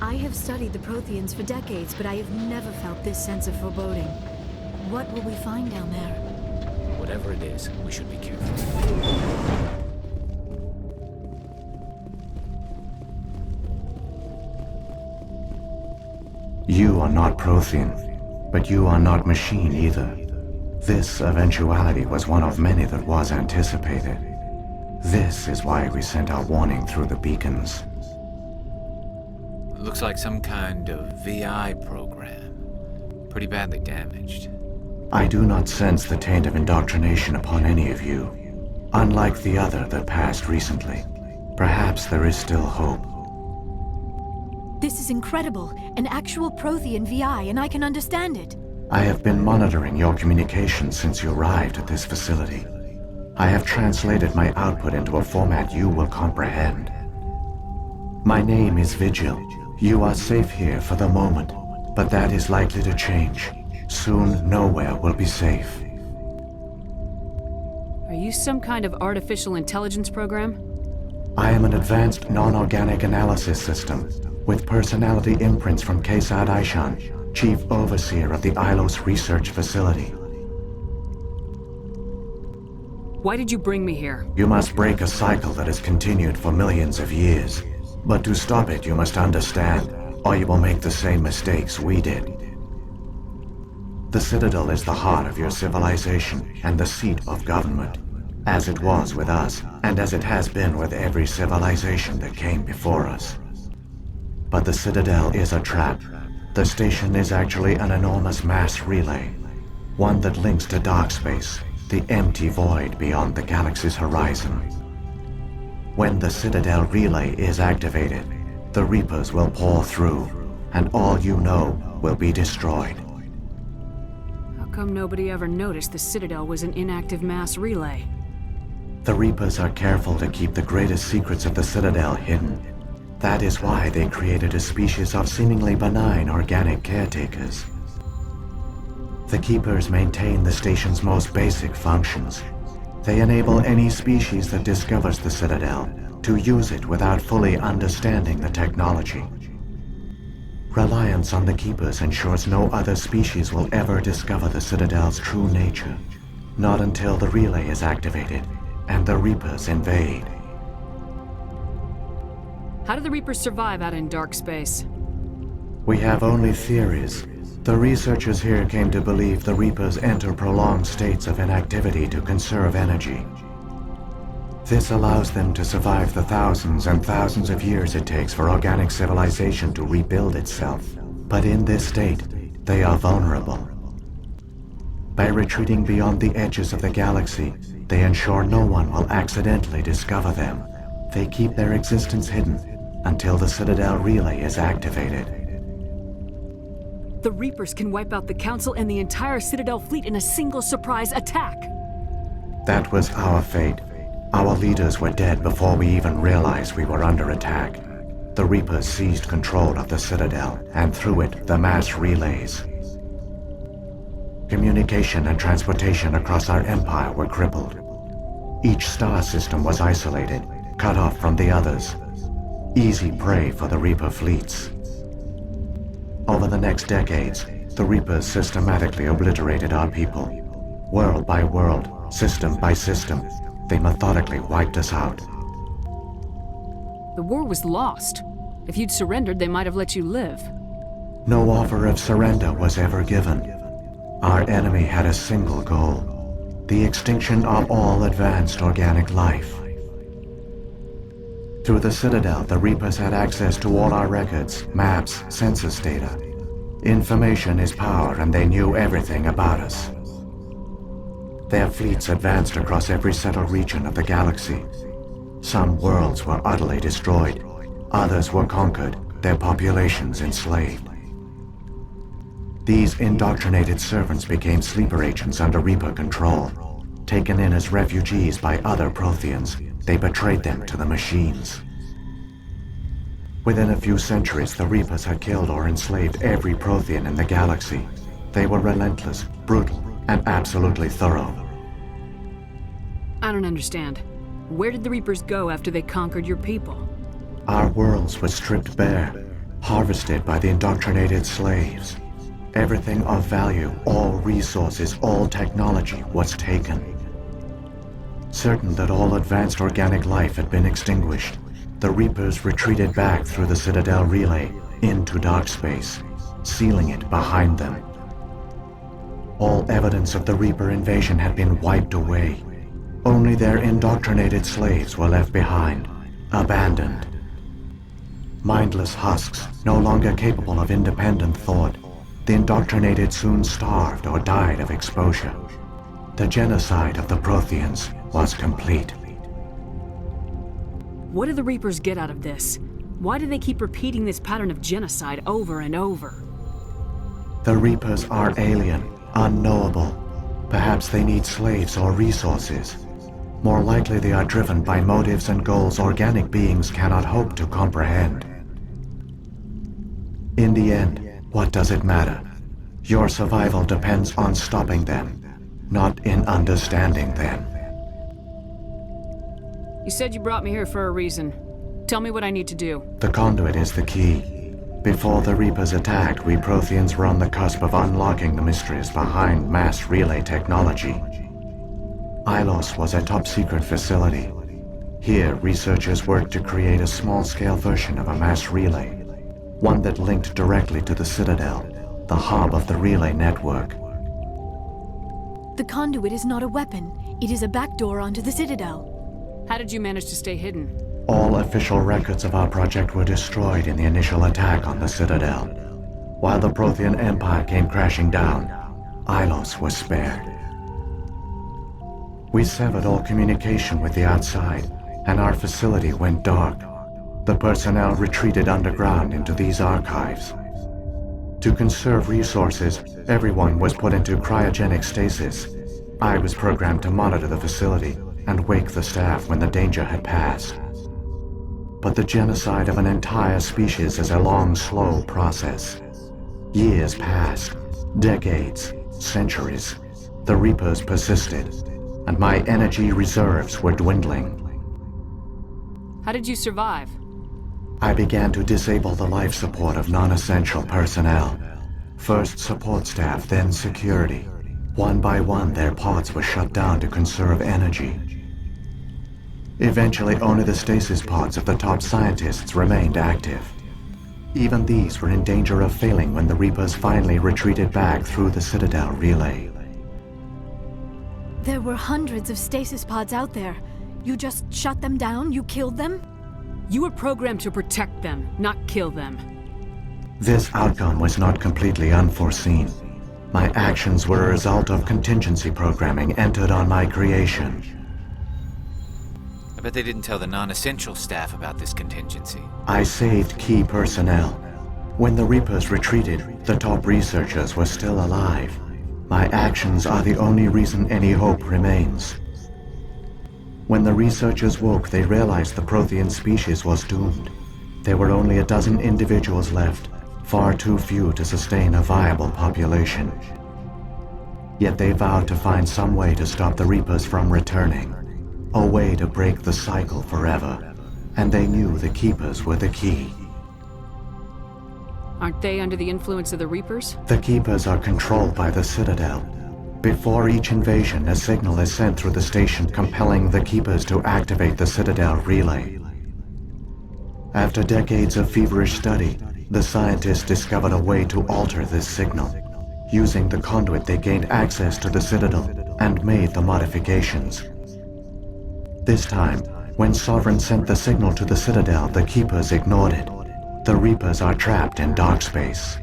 I have studied the Protheans for decades, but I have never felt this sense of foreboding. What will we find down there? Whatever it is, we should be careful. You are not Prothean, but you are not machine either. This eventuality was one of many that was anticipated. This is why we sent our warning through the beacons. Looks like some kind of VI program. Pretty badly damaged. I do not sense the taint of indoctrination upon any of you. Unlike the other that passed recently, perhaps there is still hope. This is incredible. An actual Prothean VI, and I can understand it. I have been monitoring your communications since you arrived at this facility. I have translated my output into a format you will comprehend. My name is Vigil. You are safe here for the moment, but that is likely to change. Soon, nowhere will be safe. Are you some kind of artificial intelligence program? I am an advanced non-organic analysis system, with personality imprints from Kesad Aishan, Chief Overseer of the Ilos Research Facility. Why did you bring me here? You must break a cycle that has continued for millions of years. But to stop it, you must understand, or you will make the same mistakes we did. The Citadel is the heart of your civilization and the seat of government, as it was with us, and as it has been with every civilization that came before us. But the Citadel is a trap. The station is actually an enormous mass relay, one that links to dark space, the empty void beyond the galaxy's horizon. When the Citadel relay is activated, the Reapers will pour through, and all you know will be destroyed. How come nobody ever noticed the Citadel was an inactive mass relay? The Reapers are careful to keep the greatest secrets of the Citadel hidden. That is why they created a species of seemingly benign organic caretakers. The Keepers maintain the station's most basic functions. They enable any species that discovers the Citadel to use it without fully understanding the technology. Reliance on the Keepers ensures no other species will ever discover the Citadel's true nature. Not until the relay is activated and the Reapers invade. How do the Reapers survive out in dark space? We have only theories. The researchers here came to believe the Reapers enter prolonged states of inactivity to conserve energy. This allows them to survive the thousands and thousands of years it takes for organic civilization to rebuild itself. But in this state, they are vulnerable. By retreating beyond the edges of the galaxy, they ensure no one will accidentally discover them. They keep their existence hidden until the Citadel relay is activated. The Reapers can wipe out the Council and the entire Citadel fleet in a single surprise attack. That was our fate. Our leaders were dead before we even realized we were under attack. The Reapers seized control of the Citadel, and through it, the mass relays. Communication and transportation across our empire were crippled. Each star system was isolated, cut off from the others. Easy prey for the Reaper fleets. Over the next decades, the Reapers systematically obliterated our people. World by world, system by system, they methodically wiped us out. The war was lost. If you'd surrendered, they might have let you live. No offer of surrender was ever given. Our enemy had a single goal: the extinction of all advanced organic life. Through the Citadel, the Reapers had access to all our records, maps, census data. Information is power, and they knew everything about us. Their fleets advanced across every settled region of the galaxy. Some worlds were utterly destroyed. Others were conquered, their populations enslaved. These indoctrinated servants became sleeper agents under Reaper control. Taken in as refugees by other Protheans, they betrayed them to the machines. Within a few centuries, the Reapers had killed or enslaved every Prothean in the galaxy. They were relentless, brutal, and absolutely thorough. I don't understand. Where did the Reapers go after they conquered your people? Our worlds were stripped bare, harvested by the indoctrinated slaves. Everything of value, all resources, all technology was taken. Certain that all advanced organic life had been extinguished, the Reapers retreated back through the Citadel relay into dark space, sealing it behind them. All evidence of the Reaper invasion had been wiped away. Only their indoctrinated slaves were left behind, abandoned. Mindless husks, no longer capable of independent thought, the indoctrinated soon starved or died of exposure. The genocide of the Protheans was complete. What do the Reapers get out of this? Why do they keep repeating this pattern of genocide over and over? The Reapers are alien, unknowable. Perhaps they need slaves or resources. More likely they are driven by motives and goals organic beings cannot hope to comprehend. In the end, what does it matter? Your survival depends on stopping them, not in understanding them. You said you brought me here for a reason. Tell me what I need to do. The conduit is the key. Before the Reapers attacked, we Protheans were on the cusp of unlocking the mysteries behind mass relay technology. Ilos was a top-secret facility. Here, researchers worked to create a small-scale version of a mass relay, one that linked directly to the Citadel, the hub of the relay network. The conduit is not a weapon. It is a backdoor onto the Citadel. How did you manage to stay hidden? All official records of our project were destroyed in the initial attack on the Citadel. While the Prothean Empire came crashing down, Ilos was spared. We severed all communication with the outside, and our facility went dark. The personnel retreated underground into these archives. To conserve resources, everyone was put into cryogenic stasis. I was programmed to monitor the facility and wake the staff when the danger had passed. But the genocide of an entire species is a long, slow process. Years passed, decades, centuries. The Reapers persisted, and my energy reserves were dwindling. How did you survive? I began to disable the life support of non-essential personnel. First support staff, then security. One by one, their pods were shut down to conserve energy. Eventually, only the stasis pods of the top scientists remained active. Even these were in danger of failing when the Reapers finally retreated back through the Citadel relay. There were hundreds of stasis pods out there. You just shut them down? You killed them? You were programmed to protect them, not kill them. This outcome was not completely unforeseen. My actions were a result of contingency programming entered on my creation. I bet they didn't tell the non-essential staff about this contingency. I saved key personnel. When the Reapers retreated, the top researchers were still alive. My actions are the only reason any hope remains. When the researchers woke, they realized the Prothean species was doomed. There were only a dozen individuals left, far too few to sustain a viable population. Yet they vowed to find some way to stop the Reapers from returning. A way to break the cycle forever. And they knew the Keepers were the key. Aren't they under the influence of the Reapers? The Keepers are controlled by the Citadel. Before each invasion, a signal is sent through the station compelling the Keepers to activate the Citadel relay. After decades of feverish study, the scientists discovered a way to alter this signal. Using the conduit, they gained access to the Citadel and made the modifications. This time, when Sovereign sent the signal to the Citadel, the Keepers ignored it. The Reapers are trapped in dark space.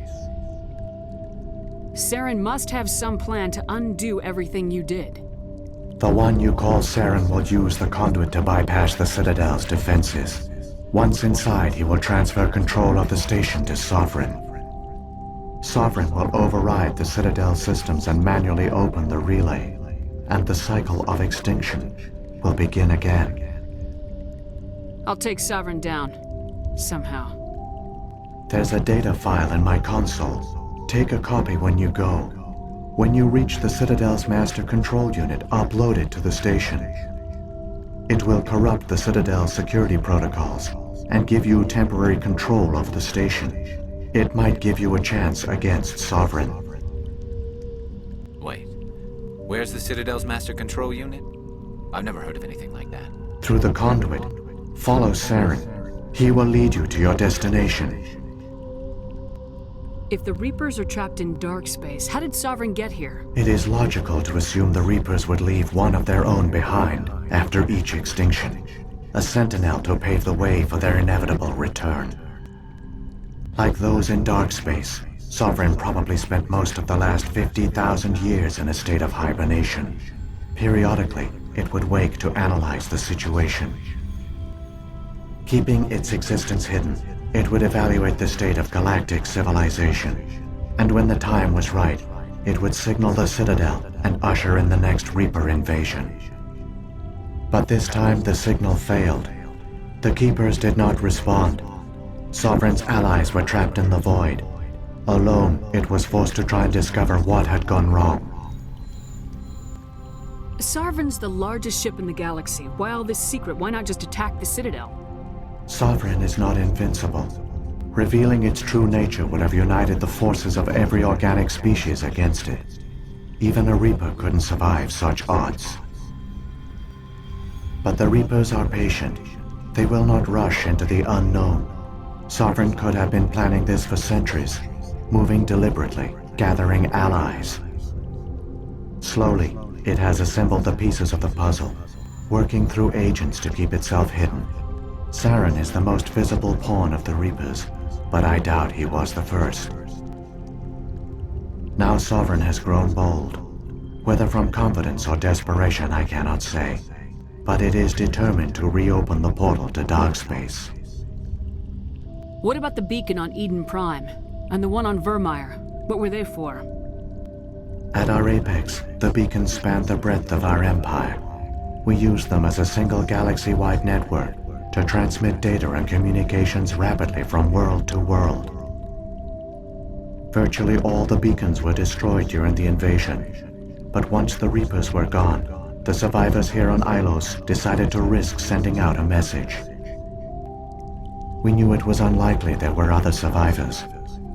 Saren must have some plan to undo everything you did. The one you call Saren will use the conduit to bypass the Citadel's defenses. Once inside, he will transfer control of the station to Sovereign. Sovereign will override the Citadel systems and manually open the relay, and the cycle of extinction will begin again. I'll take Sovereign down. Somehow. There's a data file in my console. Take a copy when you go. When you reach the Citadel's master control unit, upload it to the station. It will corrupt the Citadel's security protocols and give you temporary control of the station. It might give you a chance against Sovereign. Wait, where's the Citadel's master control unit? I've never heard of anything like that. Through the conduit, follow Saren. He will lead you to your destination. If the Reapers are trapped in dark space, how did Sovereign get here? It is logical to assume the Reapers would leave one of their own behind after each extinction. A sentinel to pave the way for their inevitable return. Like those in dark space, Sovereign probably spent most of the last 50,000 years in a state of hibernation. Periodically, it would wake to analyze the situation. Keeping its existence hidden, it would evaluate the state of galactic civilization. And when the time was right, it would signal the Citadel and usher in the next Reaper invasion. But this time the signal failed. The Keepers did not respond. Sovereign's allies were trapped in the void. Alone, it was forced to try and discover what had gone wrong. Sovereign's the largest ship in the galaxy. Why all this secret? Why not just attack the Citadel? Sovereign is not invincible. Revealing its true nature would have united the forces of every organic species against it. Even a Reaper couldn't survive such odds. But the Reapers are patient. They will not rush into the unknown. Sovereign could have been planning this for centuries, moving deliberately, gathering allies. Slowly, it has assembled the pieces of the puzzle, working through agents to keep itself hidden. Saren is the most visible pawn of the Reapers, but I doubt he was the first. Now Sovereign has grown bold. Whether from confidence or desperation, I cannot say. But it is determined to reopen the portal to dark space. What about the beacon on Eden Prime? And the one on Vermeer? What were they for? At our apex, the beacons span the breadth of our empire. We use them as a single galaxy-wide network to transmit data and communications rapidly from world to world. Virtually all the beacons were destroyed during the invasion, but once the Reapers were gone, the survivors here on Ilos decided to risk sending out a message. We knew it was unlikely there were other survivors,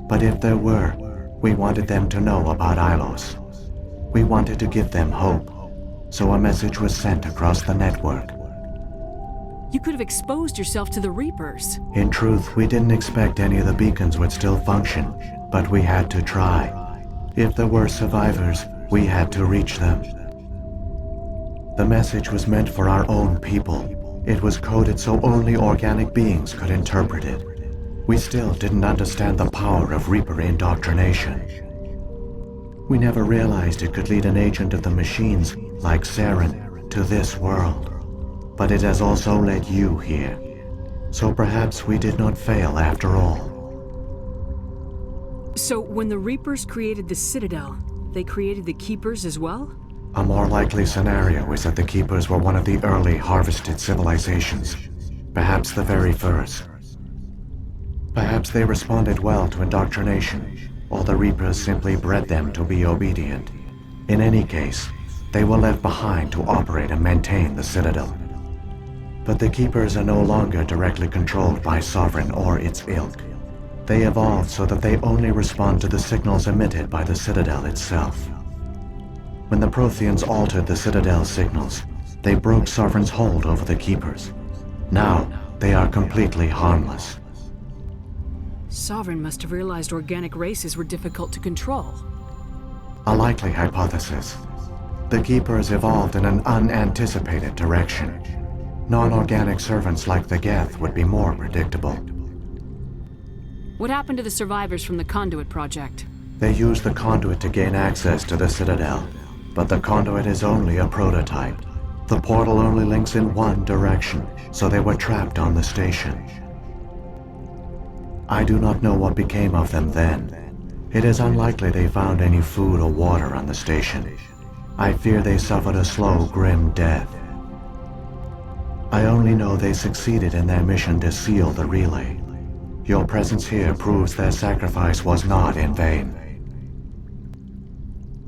but if there were, we wanted them to know about Ilos. We wanted to give them hope, so a message was sent across the network. You could have exposed yourself to the Reapers. In truth, we didn't expect any of the beacons would still function, but we had to try. If there were survivors, we had to reach them. The message was meant for our own people. It was coded so only organic beings could interpret it. We still didn't understand the power of Reaper indoctrination. We never realized it could lead an agent of the machines, like Saren, to this world. But it has also led you here. So perhaps we did not fail after all. So when the Reapers created the Citadel, they created the Keepers as well? A more likely scenario is that the Keepers were one of the early harvested civilizations. Perhaps the very first. Perhaps they responded well to indoctrination, or the Reapers simply bred them to be obedient. In any case, they were left behind to operate and maintain the Citadel. But the Keepers are no longer directly controlled by Sovereign or its ilk. They evolved so that they only respond to the signals emitted by the Citadel itself. When the Protheans altered the Citadel's signals, they broke Sovereign's hold over the Keepers. Now, they are completely harmless. Sovereign must have realized organic races were difficult to control. A likely hypothesis. The Keepers evolved in an unanticipated direction. Non-organic servants like the Geth would be more predictable. What happened to the survivors from the Conduit project? They used the conduit to gain access to the Citadel, but the conduit is only a prototype. The portal only links in one direction, so they were trapped on the station. I do not know what became of them then. It is unlikely they found any food or water on the station. I fear they suffered a slow, grim death. I only know they succeeded in their mission to seal the relay. Your presence here proves their sacrifice was not in vain.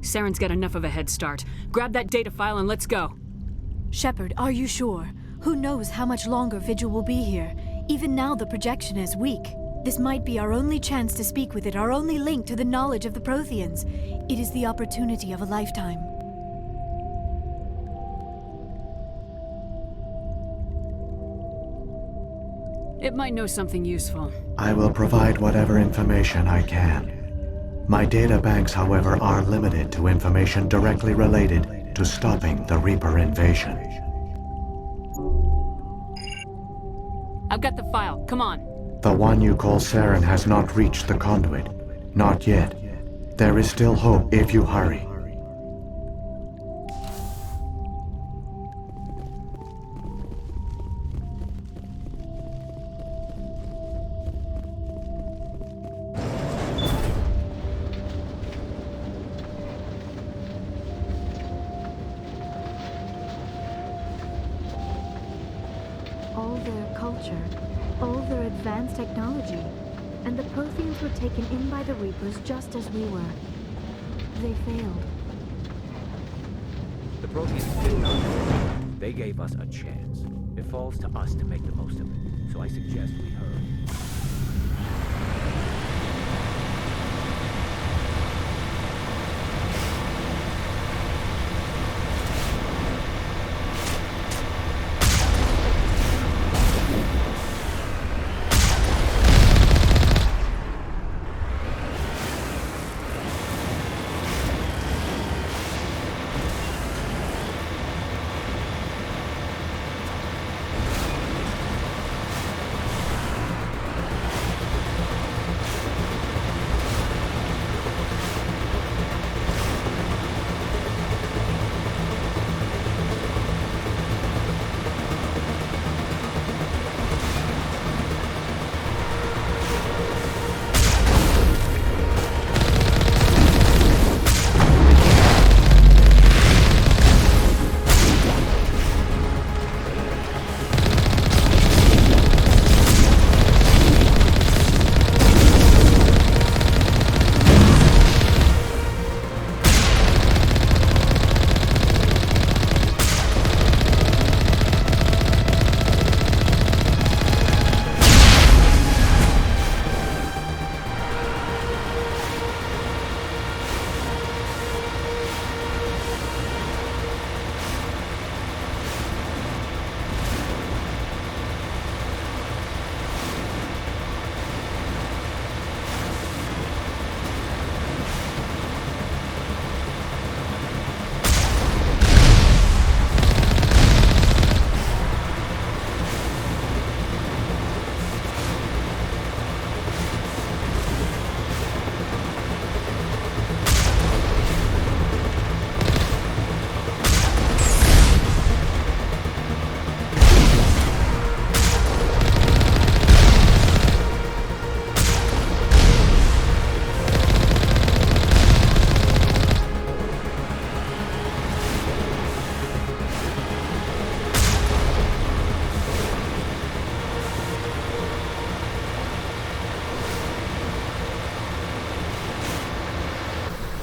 Saren's got enough of a head start. Grab that data file and let's go. Shepard, are you sure? Who knows how much longer Vigil will be here? Even now the projection is weak. This might be our only chance to speak with it, our only link to the knowledge of the Protheans. It is the opportunity of a lifetime. It might know something useful. I will provide whatever information I can. My data banks, however, are limited to information directly related to stopping the Reaper invasion. I've got the file. Come on. The one you call Saren has not reached the conduit. Not yet. There is still hope if you hurry. All their culture, all their advanced technology, and the Protheans were taken in by the Reapers just as we were. They failed. The Protheans did not. They gave us a chance. It falls to us to make the most of it. So I suggest we hurry.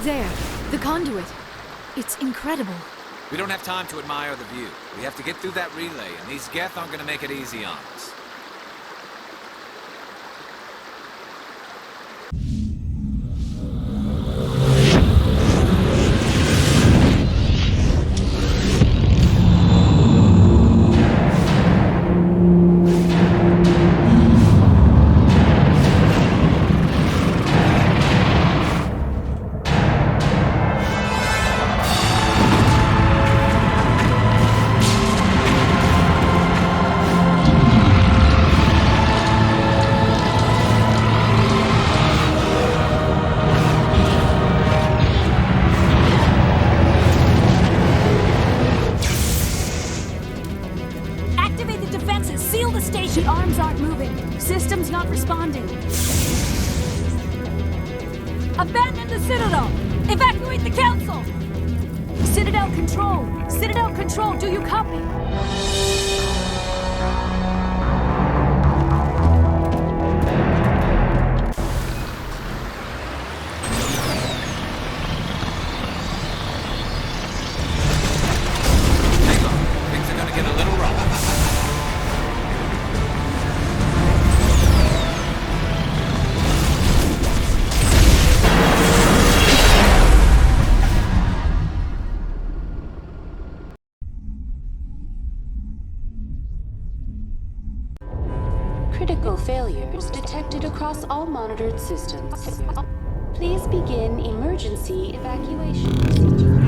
There, the conduit. It's incredible. We don't have time to admire the view. We have to get through that relay, and these Geth aren't gonna make it easy on us. Activate the defenses! Seal the station! The arms aren't moving. Systems not responding. Abandon the Citadel! Evacuate the Council! Citadel Control! Citadel Control, do you copy? Things are gonna get a little rough. Critical failures detected across all monitored systems. Please begin emergency evacuation procedure.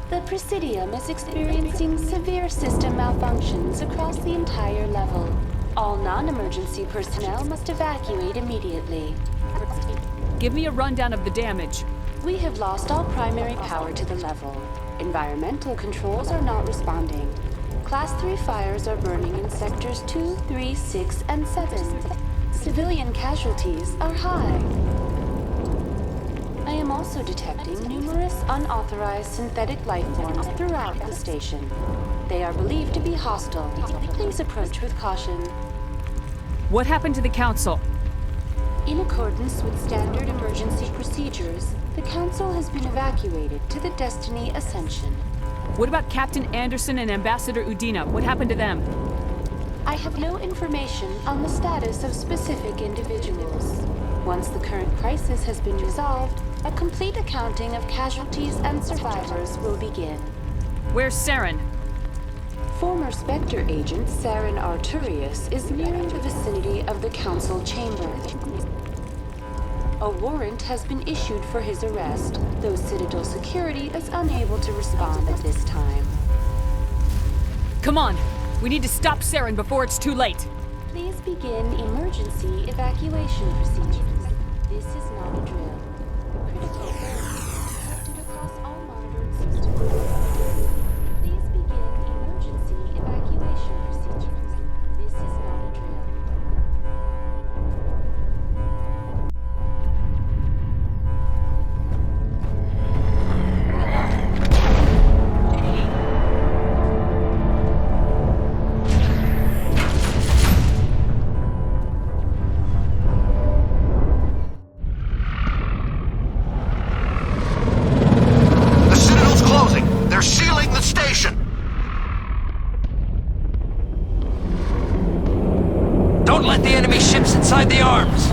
The Presidium is experiencing severe system malfunctions across the entire level. All non-emergency personnel must evacuate immediately. Give me a rundown of the damage. We have lost all primary power to the level. Environmental controls are not responding. Class 3 fires are burning in sectors 2, 3, 6, and 7. Civilian casualties are high. I am also detecting numerous unauthorized synthetic life forms throughout the station. They are believed to be hostile. Please approach with caution. What happened to the Council? In accordance with standard emergency procedures, the Council has been evacuated to the Destiny Ascension. What about Captain Anderson and Ambassador Udina? What happened to them? I have no information on the status of specific individuals. Once the current crisis has been resolved, a complete accounting of casualties and survivors will begin. Where's Saren? Former Spectre agent Saren Arturius is nearing the vicinity of the Council chamber. A warrant has been issued for his arrest, though Citadel security is unable to respond at this time. Come on! We need to stop Saren before it's too late! Please begin emergency evacuation procedures. This is not a drill. Critical failures detected across all monitored systems. Please begin emergency evacuation procedures. This is not a drill. They're sealing the station! Don't let the enemy ships inside the arms!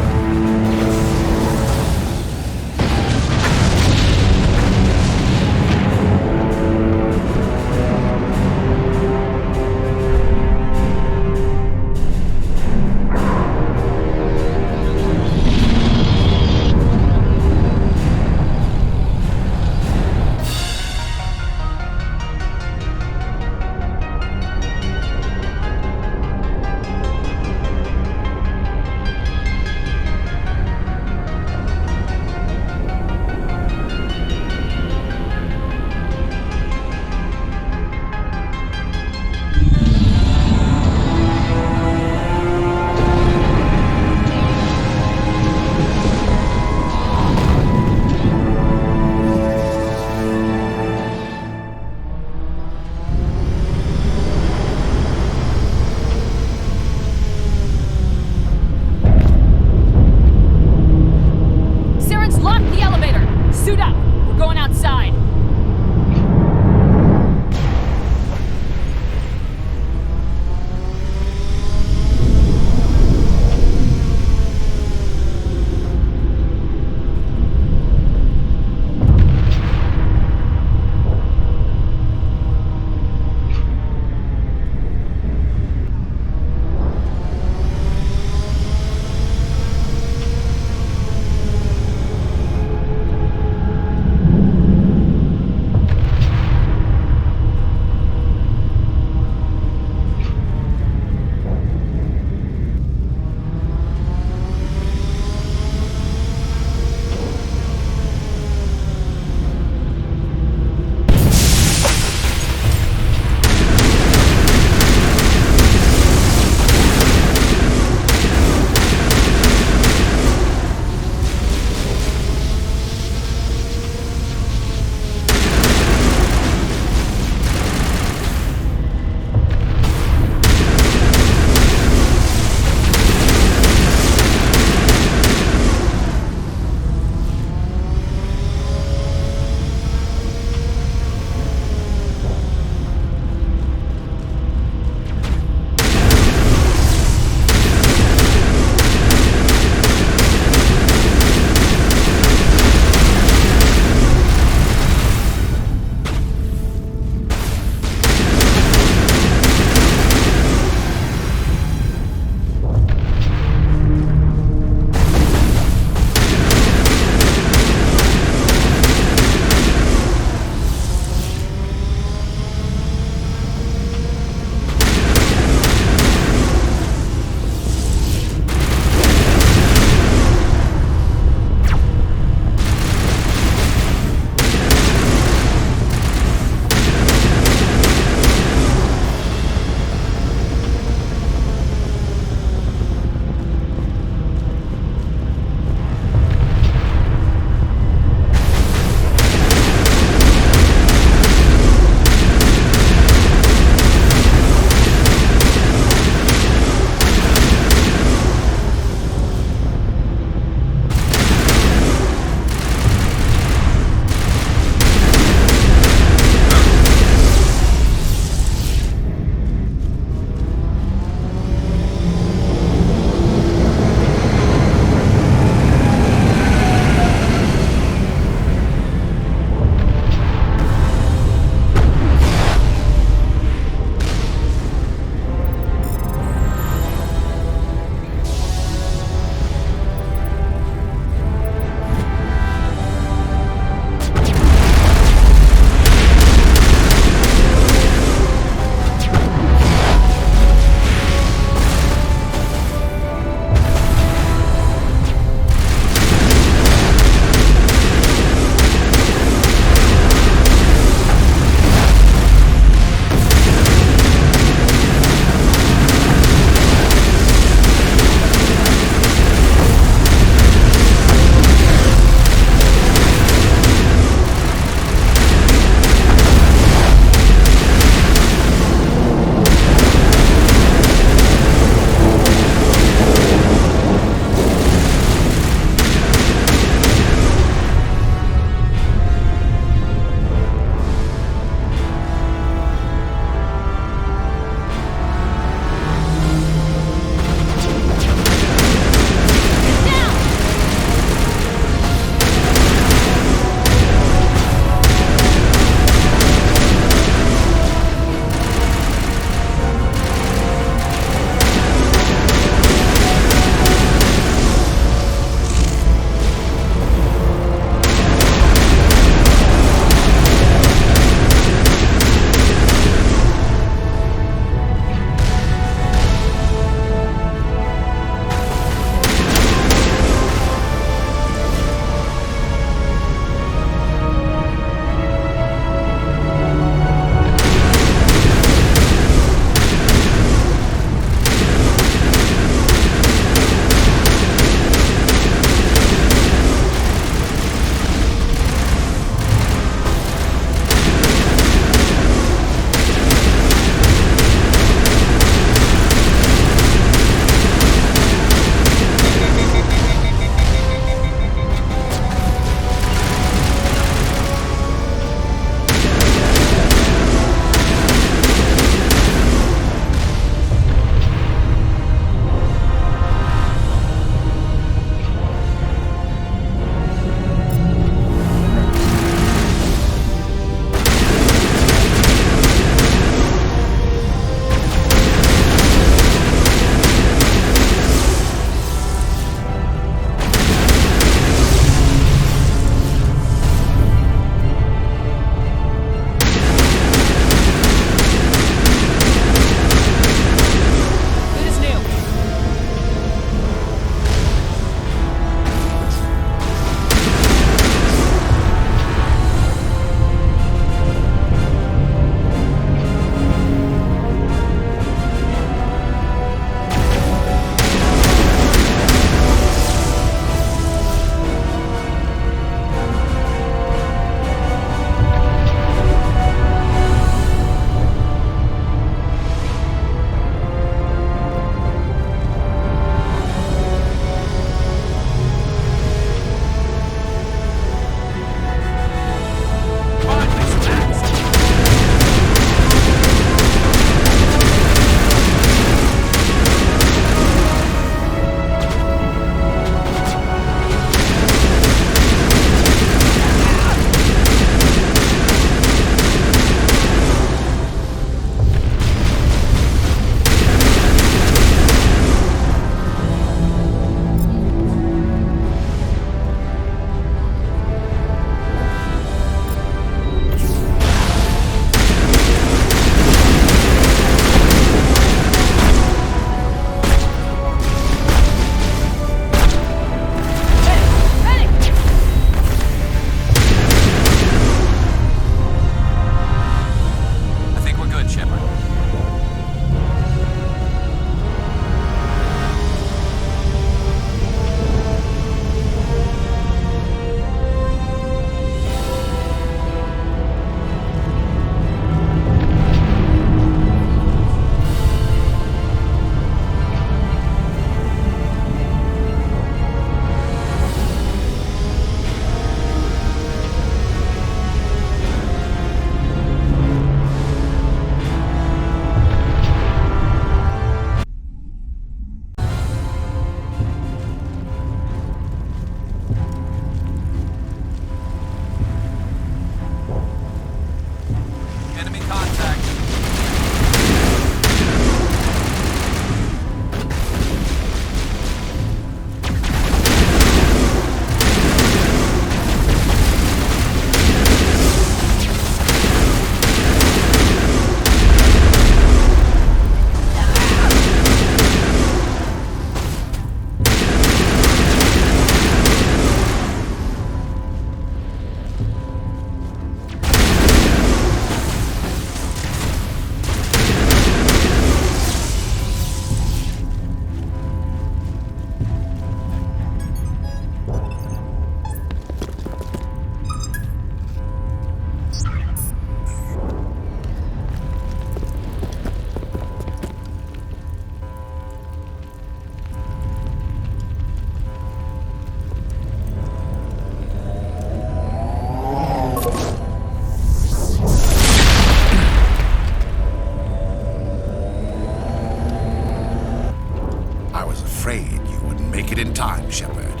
afraid you wouldn't make it in time, Shepard.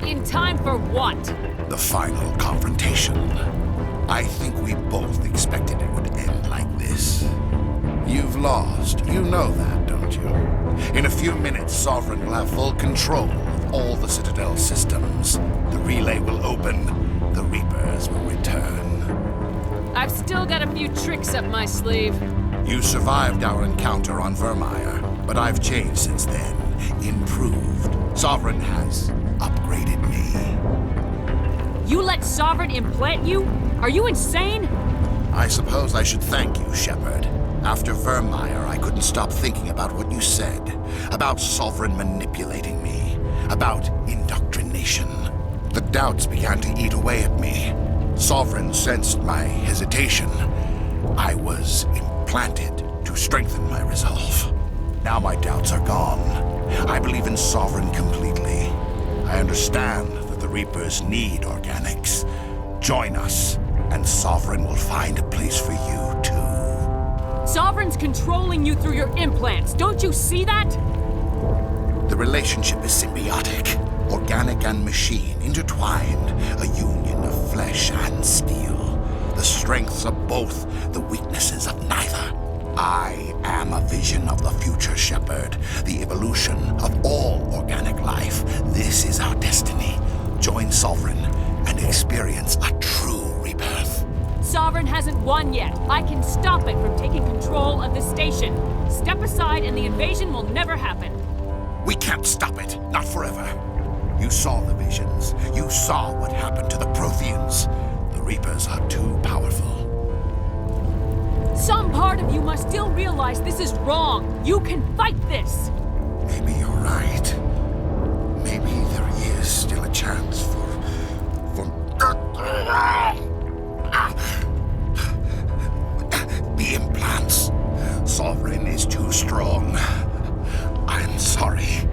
In time for what? The final confrontation. I think we both expected it would end like this. You've lost. You know that, don't you? In a few minutes, Sovereign will have full control of all the Citadel systems. The relay will open. The Reapers will return. I've still got a few tricks up my sleeve. You survived our encounter on Vermeer, but I've changed since then. Improved. Sovereign has upgraded me. You let Sovereign implant you? Are you insane? I suppose I should thank you, Shepard. After Vermeer, I couldn't stop thinking about what you said. About Sovereign manipulating me. About indoctrination. The doubts began to eat away at me. Sovereign sensed my hesitation. I was implanted to strengthen my resolve. Now my doubts are gone. I believe in Sovereign completely. I understand that the Reapers need organics. Join us, and Sovereign will find a place for you, too. Sovereign's controlling you through your implants. Don't you see that? The relationship is symbiotic. Organic and machine, intertwined. A union of flesh and steel. The strengths of both, the weaknesses of neither. I am a vision of the future, Shepard. The evolution of all organic life. This is our destiny. Join Sovereign and experience a true rebirth. Sovereign hasn't won yet. I can stop it from taking control of the station. Step aside and the invasion will never happen. We can't stop it. Not forever. You saw the visions. You saw what happened to the Protheans. The Reapers are too powerful. Some part of you must still realize this is wrong. You can fight this. Maybe you're right. Maybe there is still a chance for... The implants. Sovereign is too strong. I'm sorry.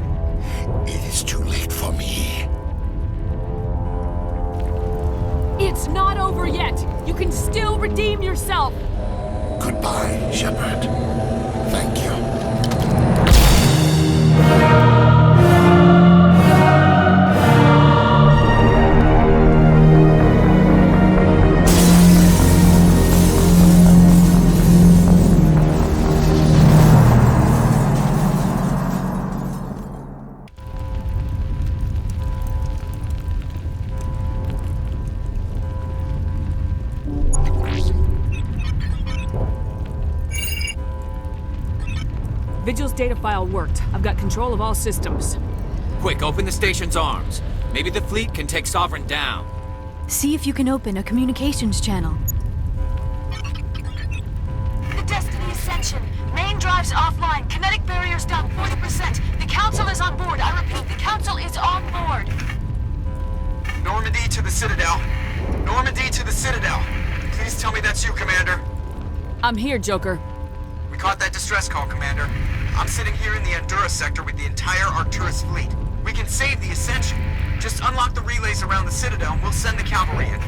It is too late for me. It's not over yet. You can still redeem yourself. Goodbye, Shepard. Thank you. Vigil's data file worked. I've got control of all systems. Quick, open the station's arms. Maybe the fleet can take Sovereign down. See if you can open a communications channel. The Destiny Ascension. Main drives offline. Kinetic barriers down 40%. The Council is on board. I repeat, the Council is on board. Normandy to the Citadel. Normandy to the Citadel. Please tell me that's you, Commander. I'm here, Joker. We caught that distress call, Commander. I'm sitting here in the Endura sector with the entire Arcturus fleet. We can save the Ascension. Just unlock the relays around the Citadel and we'll send the cavalry in.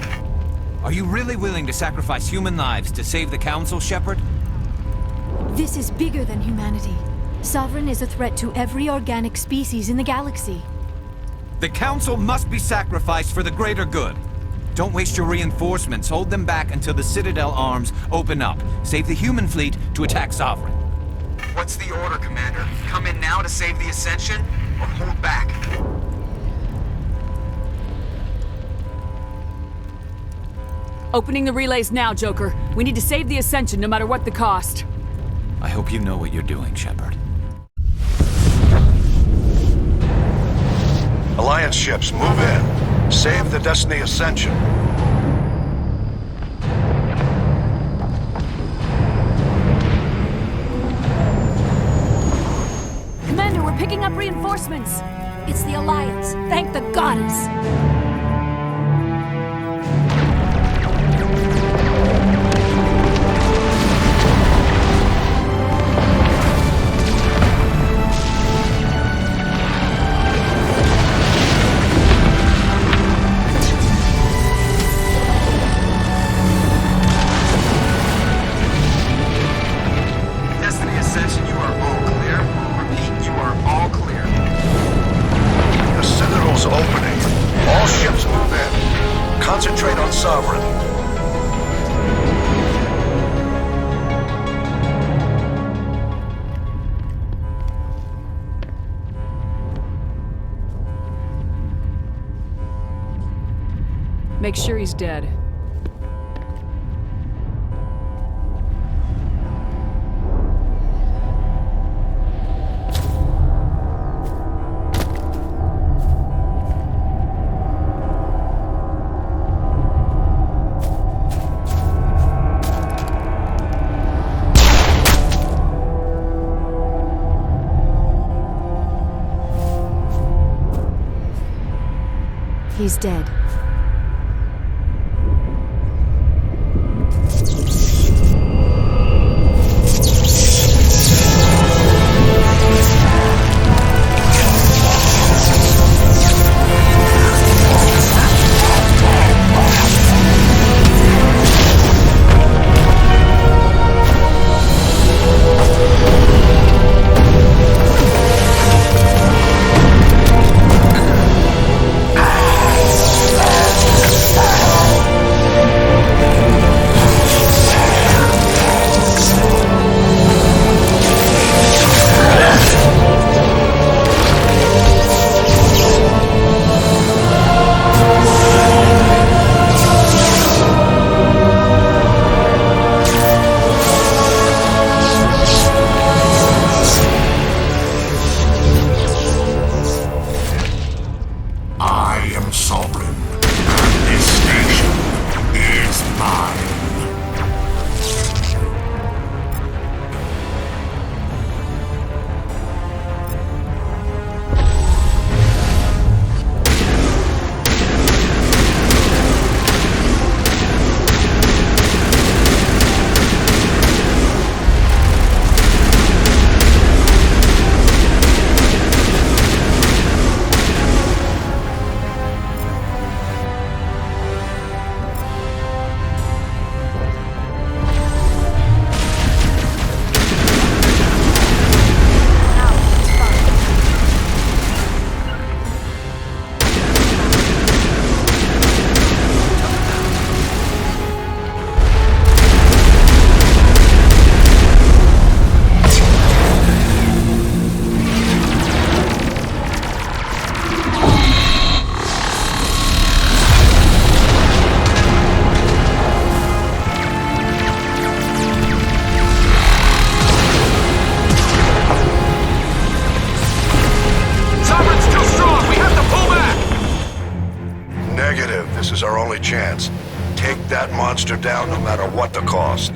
Are you really willing to sacrifice human lives to save the Council, Shepard? This is bigger than humanity. Sovereign is a threat to every organic species in the galaxy. The Council must be sacrificed for the greater good. Don't waste your reinforcements. Hold them back until the Citadel arms open up. Save the human fleet to attack Sovereign. What's the order, Commander? Come in now to save the Ascension, or hold back? Opening the relays now, Joker. We need to save the Ascension no matter what the cost. I hope you know what you're doing, Shepard. Alliance ships, move in. Save the Destiny Ascension. Commander, we're picking up reinforcements. It's the Alliance. Thank the goddess. Destiny Ascension, you are all clear. Repeat, you are all clear. Make sure he's dead. He's dead. This is our only chance. Take that monster down no matter what the cost.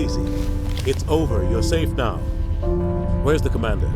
easy. It's over. You're safe now. Where's the commander?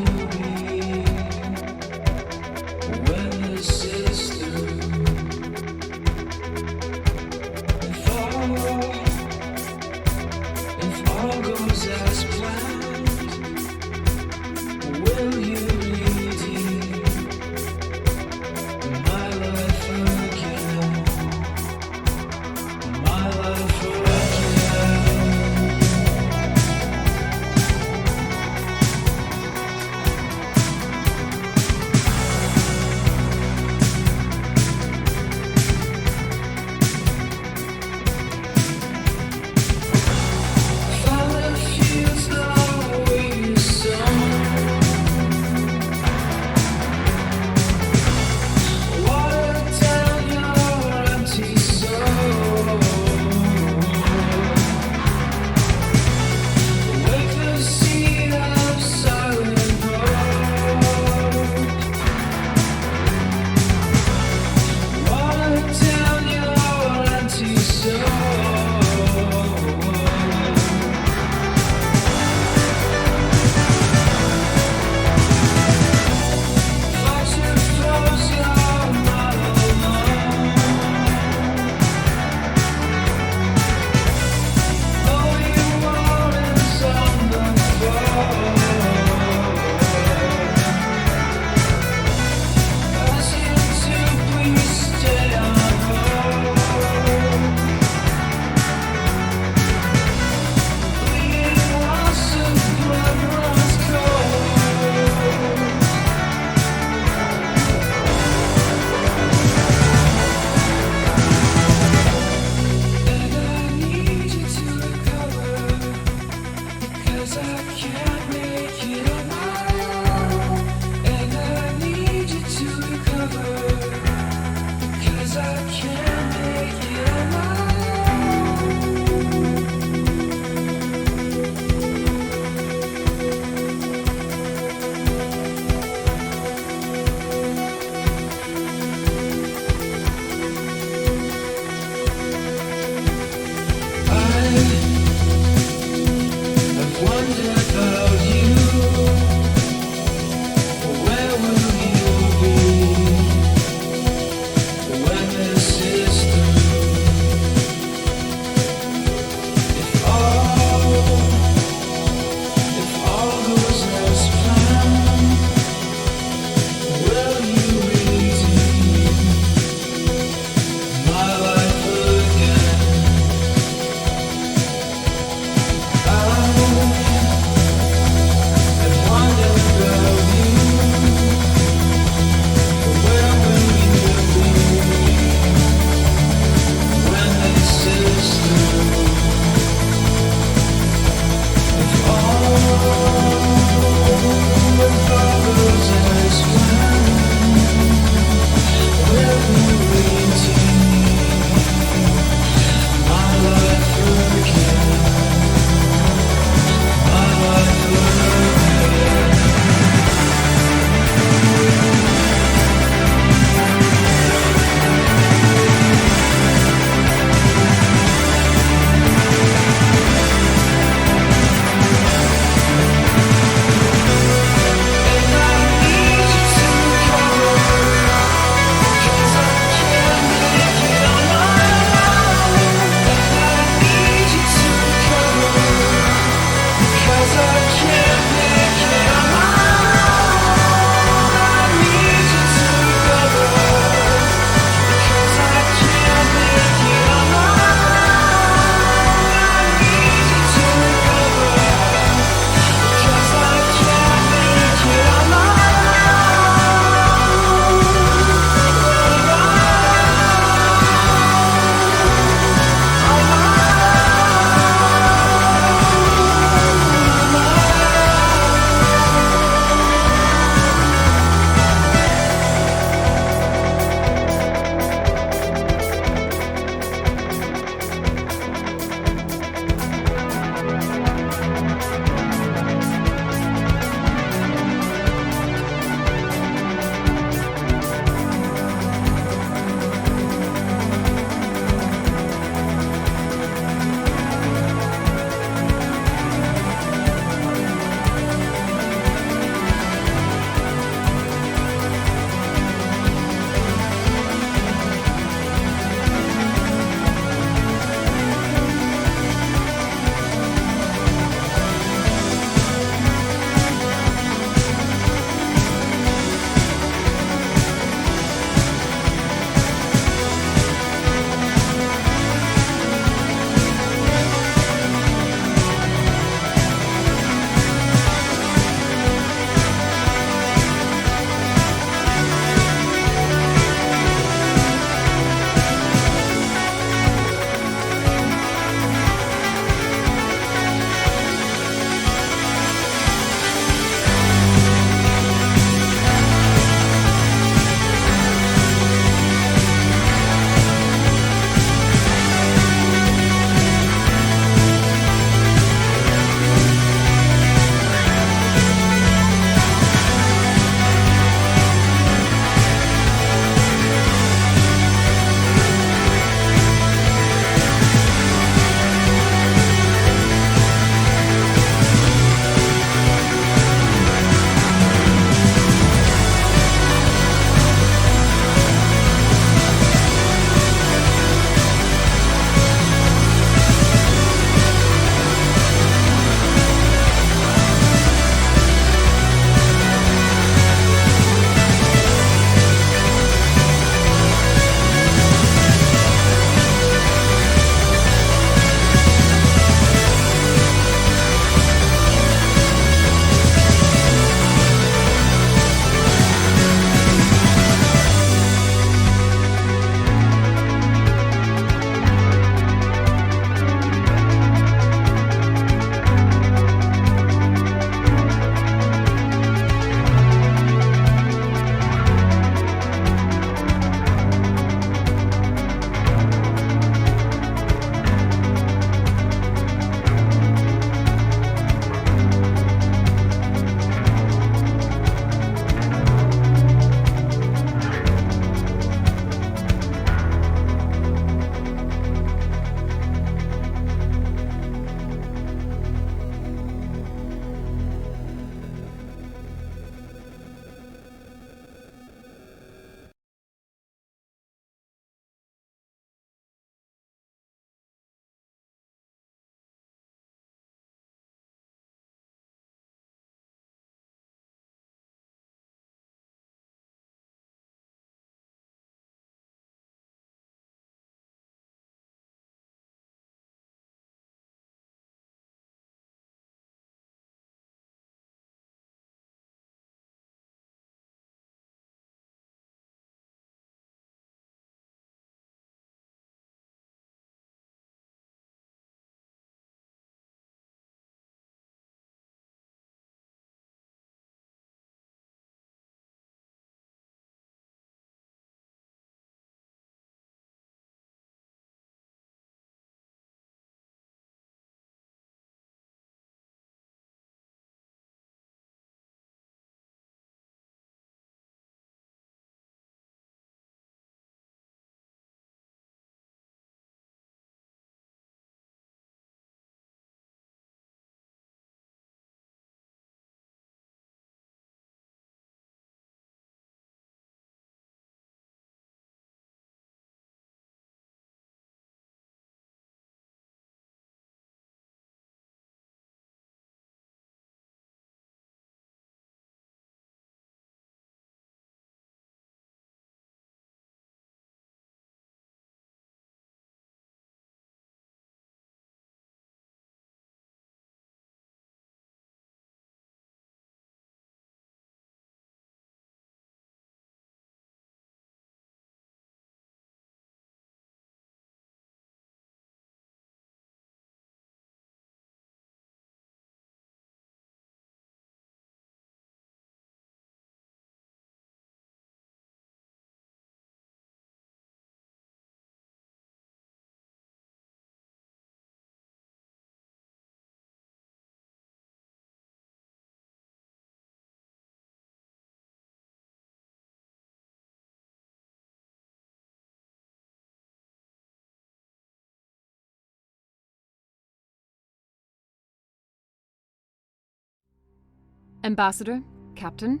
Ambassador, Captain,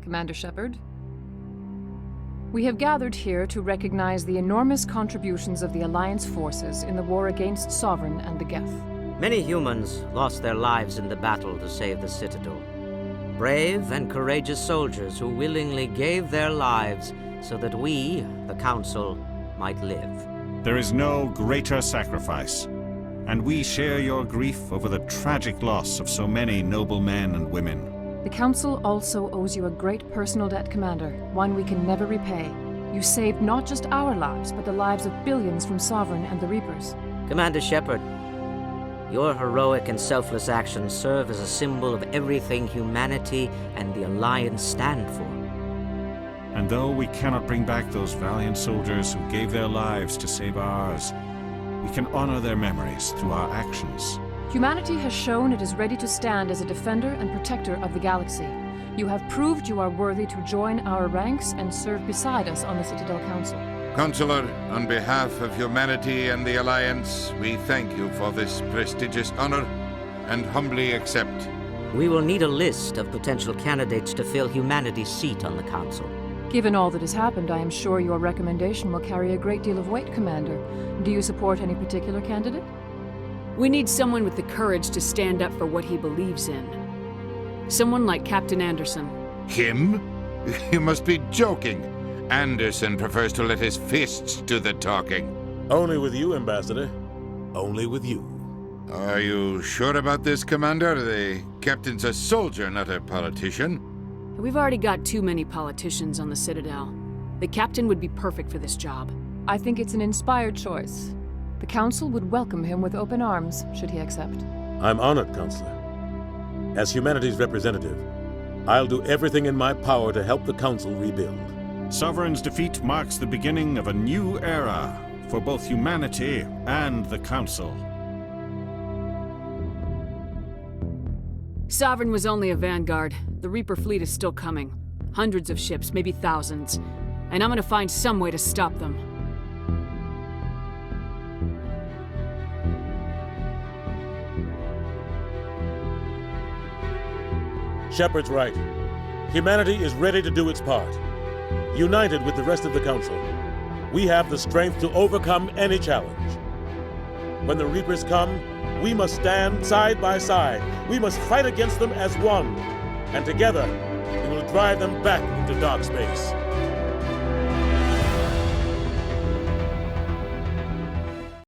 Commander Shepard. We have gathered here to recognize the enormous contributions of the Alliance forces in the war against Sovereign and the Geth. Many humans lost their lives in the battle to save the Citadel. Brave and courageous soldiers who willingly gave their lives so that we, the Council, might live. There is no greater sacrifice, and we share your grief over the tragic loss of so many noble men and women. The Council also owes you a great personal debt, Commander, one we can never repay. You saved not just our lives, but the lives of billions from Sovereign and the Reapers. Commander Shepard, your heroic and selfless actions serve as a symbol of everything humanity and the Alliance stand for. And though we cannot bring back those valiant soldiers who gave their lives to save ours, we can honor their memories through our actions. Humanity has shown it is ready to stand as a defender and protector of the galaxy. You have proved you are worthy to join our ranks and serve beside us on the Citadel Council. Counselor, on behalf of humanity and the Alliance, we thank you for this prestigious honor and humbly accept. We will need a list of potential candidates to fill humanity's seat on the Council. Given all that has happened, I am sure your recommendation will carry a great deal of weight, Commander. Do you support any particular candidate? We need someone with the courage to stand up for what he believes in. Someone like Captain Anderson. Him? You must be joking. Anderson prefers to let his fists do the talking. Only with you, Ambassador. Only with you. Are you sure about this, Commander? The captain's a soldier, not a politician. We've already got too many politicians on the Citadel. The captain would be perfect for this job. I think it's an inspired choice. The Council would welcome him with open arms, should he accept. I'm honored, Counselor. As humanity's representative, I'll do everything in my power to help the Council rebuild. Sovereign's defeat marks the beginning of a new era for both humanity and the Council. Sovereign was only a vanguard. The Reaper fleet is still coming. Hundreds of ships, maybe thousands. And I'm gonna find some way to stop them. Shepard's right. Humanity is ready to do its part. United with the rest of the Council, we have the strength to overcome any challenge. When the Reapers come, we must stand side by side. We must fight against them as one. And together, we will drive them back into dark space.